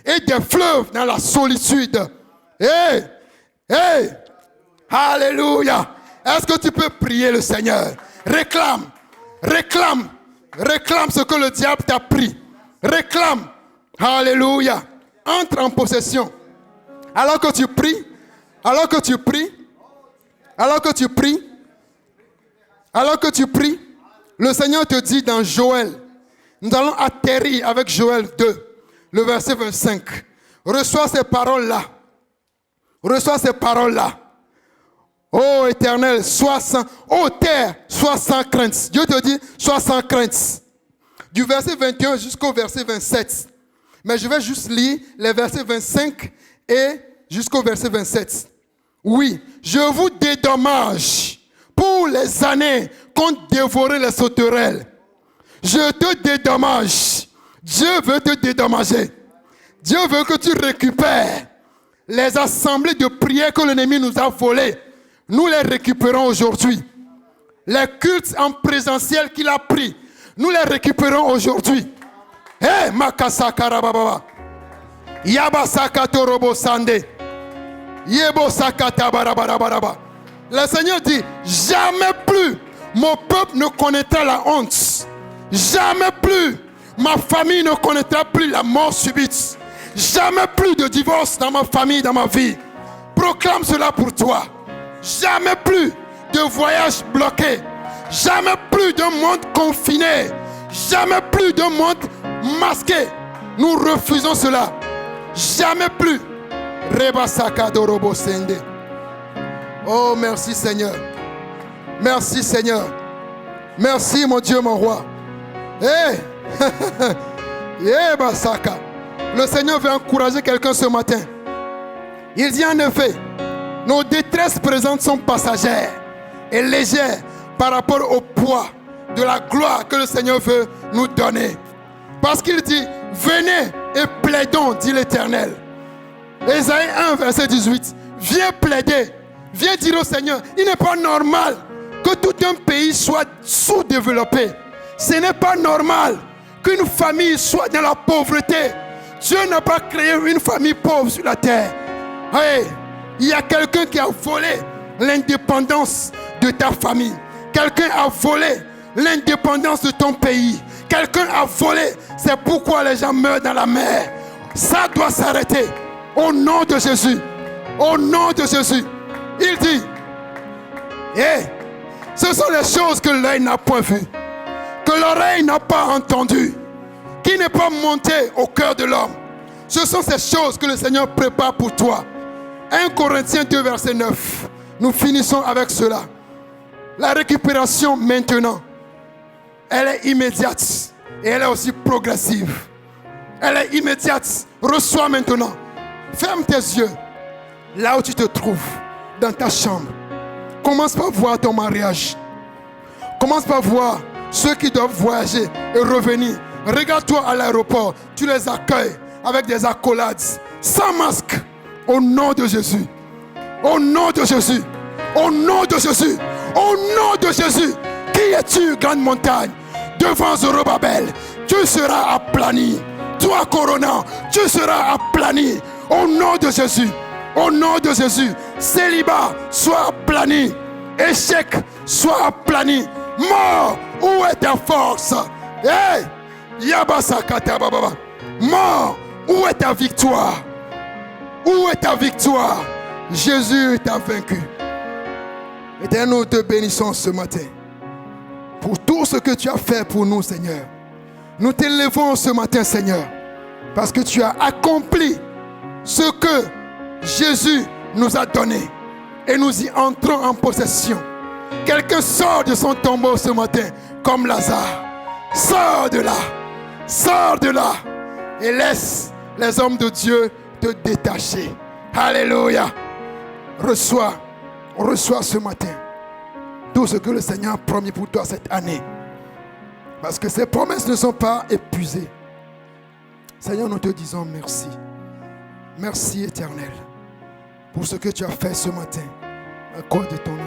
et des fleuves dans la solitude. Alléluia. Est-ce que tu peux prier le Seigneur? Réclame ce que le diable t'a pris. Réclame. Alléluia. Entre en possession. Alors que tu pries, le Seigneur te dit dans Joël, nous allons atterrir avec Joël 2, le verset 25. Reçois ces paroles-là. Ô Éternel, ô terre, sois sans crainte. Dieu te dit, sois sans crainte. Du verset 21 jusqu'au verset 27. Mais je vais juste lire les versets 25 et jusqu'au verset 27. Oui, je vous dédommage pour les années qu'ont dévoré les sauterelles. Je te dédommage. Dieu veut te dédommager. Dieu veut que tu récupères les assemblées de prière que l'ennemi nous a volées. Nous les récupérons aujourd'hui. Les cultes en présentiel qu'il a pris, nous les récupérons aujourd'hui. Makasa karababa. Yabasaka torobo sande. Yebo sakata barabaraba. Le Seigneur dit, jamais plus mon peuple ne connaîtra la honte. Jamais plus ma famille ne connaîtra plus la mort subite. Jamais plus de divorce dans ma famille, dans ma vie. Proclame cela pour toi. Jamais plus de voyage bloqué. Jamais plus de monde confiné. Jamais plus de monde masqué. Nous refusons cela. Jamais plus. Rebasaka dorobo sende. Oh, merci Seigneur. Merci Seigneur. Merci mon Dieu, mon roi. Hey! Basaka. Le Seigneur veut encourager quelqu'un ce matin. Il dit en effet, nos détresses présentes sont passagères et légères par rapport au poids de la gloire que le Seigneur veut nous donner. Parce qu'il dit, venez et plaidons, dit l'Éternel. Ésaïe 1, verset 18. Viens plaider. Viens dire au Seigneur, il n'est pas normal que tout un pays soit sous-développé. Ce n'est pas normal qu'une famille soit dans la pauvreté. Dieu n'a pas créé une famille pauvre sur la terre. Hey, il y a quelqu'un qui a volé l'indépendance de ta famille. Quelqu'un a volé l'indépendance de ton pays. Quelqu'un a volé. C'est pourquoi les gens meurent dans la mer. Ça doit s'arrêter. Au nom de Jésus. Au nom de Jésus. Il dit, hey, ce sont les choses que l'œil n'a point vues, que l'oreille n'a pas entendues, qui n'est pas monté au cœur de l'homme. Ce sont ces choses que le Seigneur prépare pour toi. 1 Corinthiens 2, verset 9. Nous finissons avec cela. La récupération maintenant, elle est immédiate et elle est aussi progressive. Elle est immédiate. Reçois maintenant. Ferme tes yeux là où tu te trouves, dans ta chambre. Commence par voir ton mariage. Commence par voir ceux qui doivent voyager et revenir. Regarde-toi à l'aéroport. Tu les accueilles avec des accolades, sans masque. Au nom de Jésus. Au nom de Jésus. Au nom de Jésus. Au nom de Jésus. Qui es-tu, grande montagne? Devant Zorobabel, tu seras aplani. Toi, Corona, tu seras aplani. Au nom de Jésus. Au nom de Jésus. Célibat, sois aplani. Échec, sois aplani. Mort, où est ta force? Hey! Yabasakata bababa. Mort, où est ta victoire? Où est ta victoire? Jésus t'a vaincu. Éternel, nous te bénissons ce matin pour tout ce que tu as fait pour nous, Seigneur. Nous t'élevons ce matin, Seigneur, parce que tu as accompli ce que Jésus nous a donné et nous y entrons en possession. Quelqu'un sort de son tombeau ce matin comme Lazare. Sors de là. Sors de là et laisse les hommes de Dieu te détacher. Alléluia. Reçois ce matin tout ce que le Seigneur a promis pour toi cette année. Parce que ces promesses ne sont pas épuisées. Seigneur, nous te disons merci. Merci Éternel pour ce que tu as fait ce matin à cause de ton amour.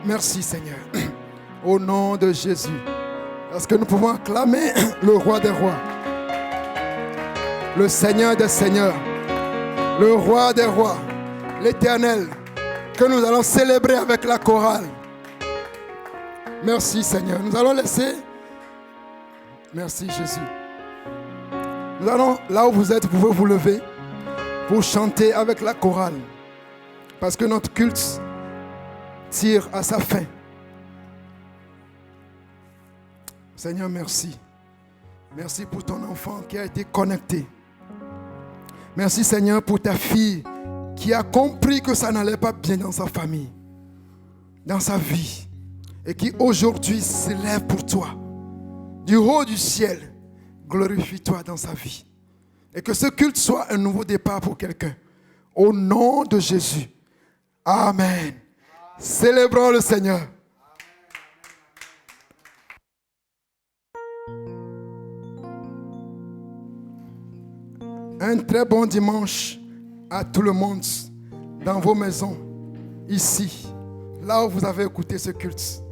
Merci Seigneur. Au nom de Jésus. Parce que nous pouvons acclamer le roi des rois, le Seigneur des seigneurs, le roi des rois, l'Éternel, que nous allons célébrer avec la chorale. Merci Seigneur. Nous allons laisser. Merci Jésus. Nous allons, là où vous êtes, vous pouvez vous lever pour chanter avec la chorale. Parce que notre culte tire à sa fin. Seigneur, merci. Merci pour ton enfant qui a été connecté. Merci Seigneur pour ta fille qui a compris que ça n'allait pas bien dans sa famille, dans sa vie, et qui aujourd'hui s'élève pour toi. Du haut du ciel, glorifie-toi dans sa vie. Et que ce culte soit un nouveau départ pour quelqu'un. Au nom de Jésus. Amen. Célébrons le Seigneur. Un très bon dimanche à tout le monde dans vos maisons, ici, là où vous avez écouté ce culte.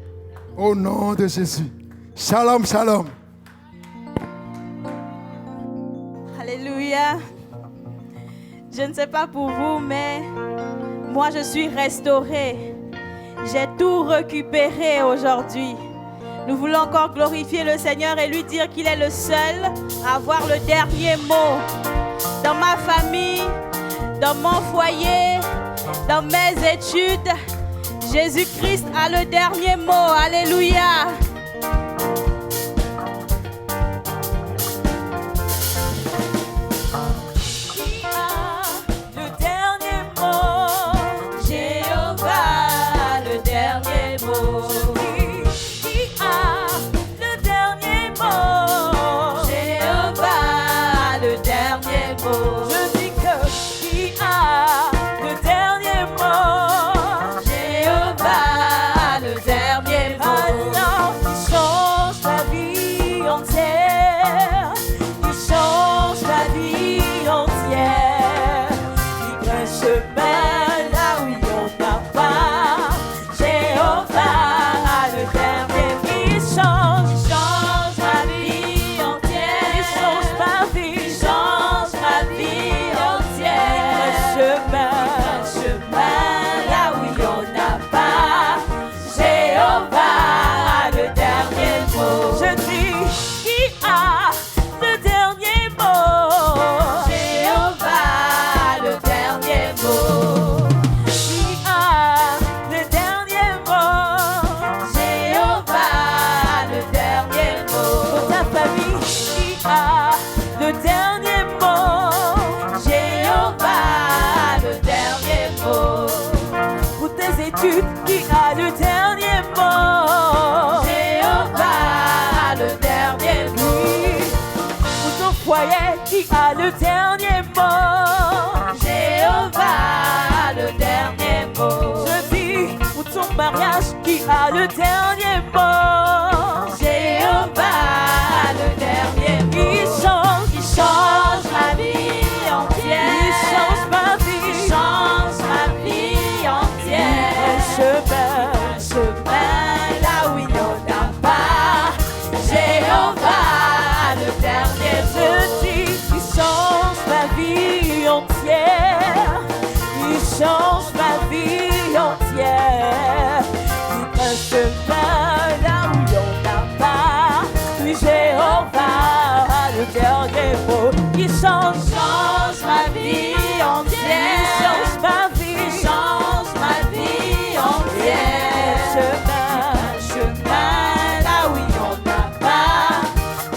Au nom de Jésus. Shalom, shalom. Alléluia. Je ne sais pas pour vous, mais Moi, je suis restaurée. J'ai tout récupéré aujourd'hui. Nous voulons encore glorifier le Seigneur et lui dire qu'il est le seul à avoir le dernier mot. Dans ma famille, dans mon foyer, dans mes études, Jésus-Christ a le dernier mot. Alléluia. Qui a le dernier mot. Jéhovah a le dernier mot. Pour ton foyer, qui a le dernier mot. Jéhovah a le dernier mot. Je dis, pour ton mariage, qui a le dernier mot. Jéhovah a le dernier mot. Il change ma vie entière. Il change ma vie. Il change ma vie entière. Un chemin là où il n'y en a pas. Jéhovah, le dernier je dis, il change ma vie entière. Il change ma vie entière. Un chemin là où il n'y en a pas. Oui, Jéhovah, le dernier mot. Il change ma vie entière. Il change ma vie. Il change ma vie entière. Un chemin là où il n'y en a pas.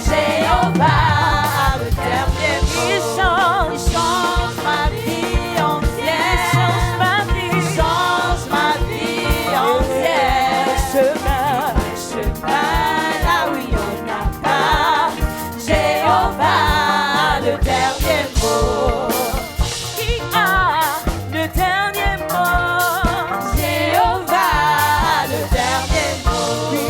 Jéhovah, le dernier mot. Il change ma vie entière. Il change ma vie. Il change ma vie entière. Un chemin là où il n'y en a pas. Jéhovah, le dernier mot. Qui a le dernier mot? Jéhovah, le dernier mot. Oui,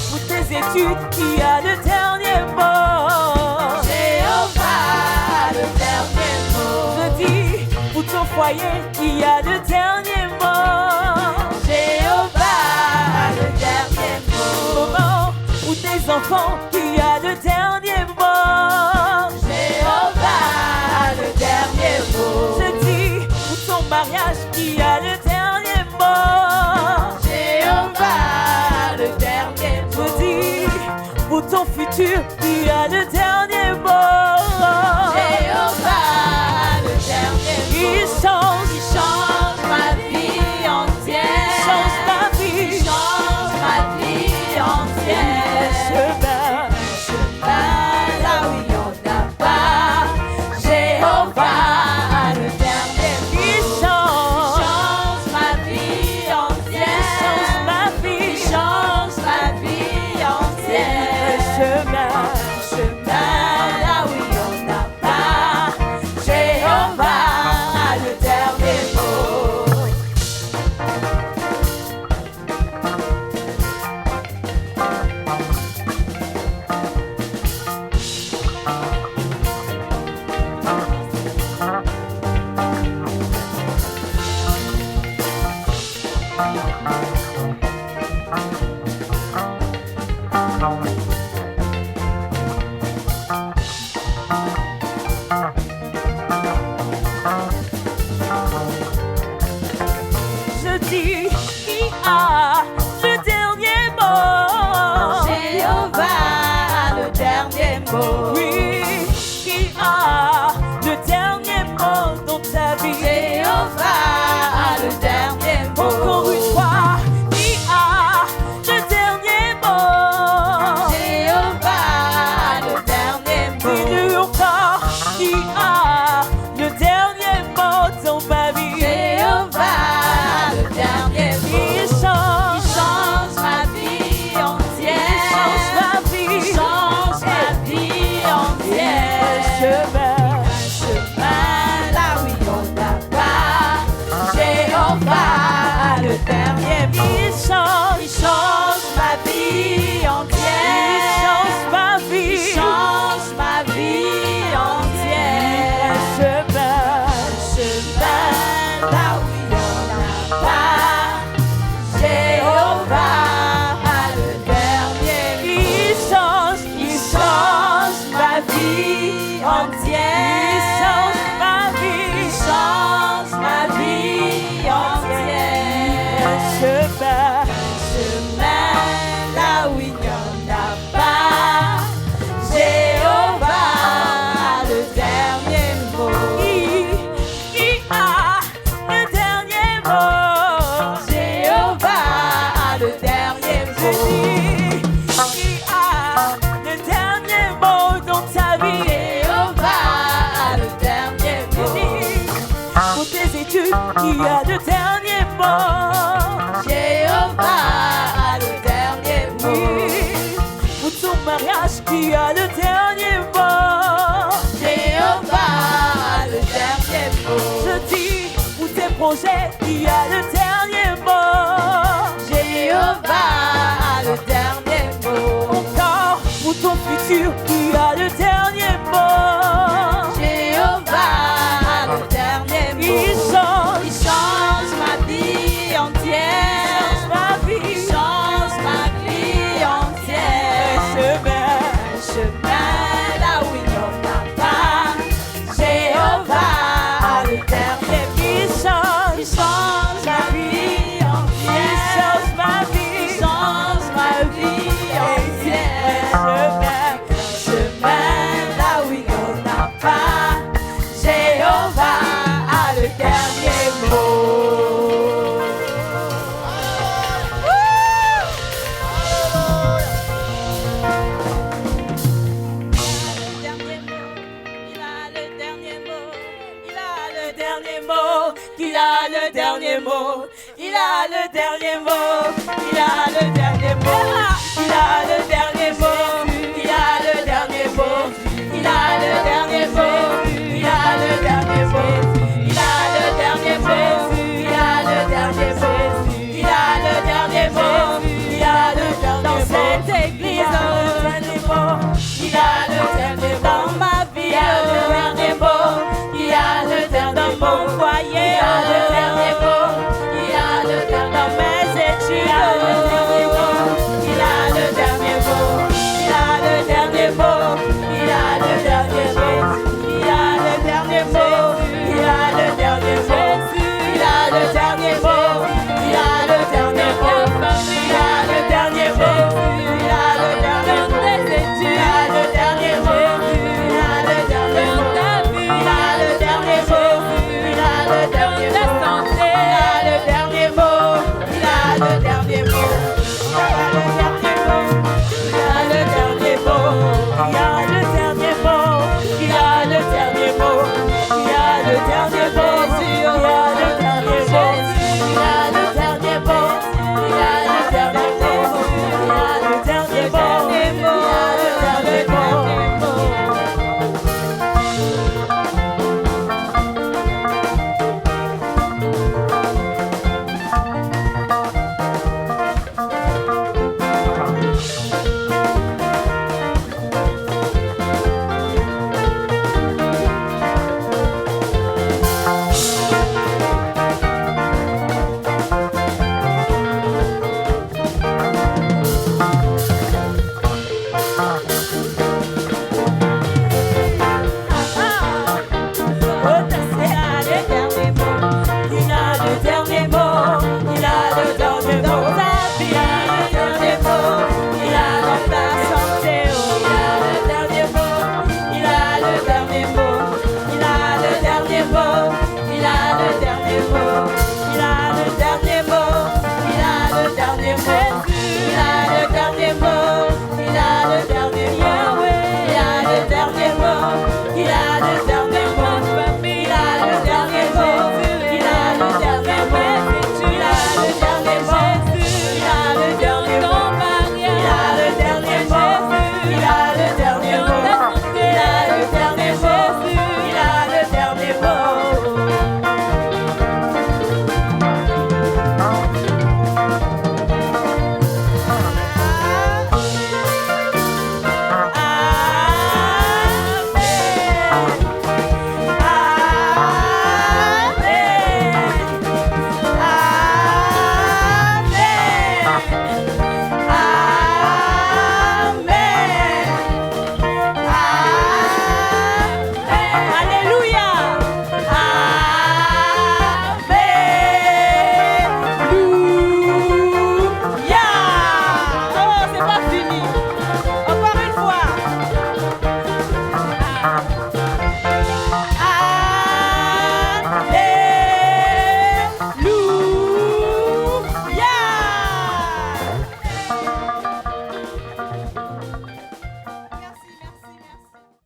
pour tes études, qui a le dernier mot? Jéhovah, le dernier mot. Je dis, pour ton foyer, qui a le dernier mot? Jéhovah, le dernier mot. Maman, pour tes enfants, qui a le dernier mot? Jéhovah, le dernier mot. Je dis, pour ton mariage, qui a le dernier mot? Jéhovah, le dernier mot. Je dis, pour ton futur, qui a le dernier mot? Jéhovah, le dernier mot. Il change ma vie entière. Il change ma vie. Il change ma vie entière. Un chemin là où il n'y en a pas. Jéhovah, le dernier mot. Il change ma vie entière. Il change ma vie. Il change ma vie entière. Un chemin mot. Oui, qui a le dernier mot dans ta vie. Jéhovah a le dernier mot. Encore une fois, qui a le dernier mot. Jéhovah a le dernier mot. Dis-le encore, qui a le dernier mot dans ma vie. Jéhovah a le dernier mot. Il change Ma vie ma entière. vie. Change ma vie entière. Un chemin. Chemin là où il n'y en a pas. Jéhovah a le dernier mot. Il change Ma vie entière. ma vie. Change ma vie entière. Un chemin. Chemin là où il n'y en a pas. Jéhovah a le dernier mot. Il change Ma vie entière. ma vie. Change ma vie entière. Chemin. Chemin là où il n'y en a pas. Jéhovah a le dernier mot. Qui a le dernier mot. Jéhovah a le dernier mot. Qui a le dernier mot dans ta vie. Jéhovah a le dernier mot. Pour tes études, qui a le dernier mot. Jéhovah a le dernier mot. Pour ton mariage, qui a le dernier mot. Jéhovah a le dernier mot. Je dis, pour tes projets, qui a le dernier mot. Jéhovah a le dernier mot. Encore, pour ton futur, qui a le dernier mot. Jéhovah a le dernier mot. Il change ma vie entière. ma vie. Change ma vie entière. Chemin. Un chemin là où il n'y en a pas. Jéhovah a le dernier mot. Il change Ma vie entière. ma vie. Change ma vie entière. Chemin là où il n'y en a pas. Jéhovah a le dernier mot. Il a le dernier mot. Il a le dernier mot. Il a le dernier mot. Il a le dernier mot. Il a le dernier mot. Il a le dernier mot.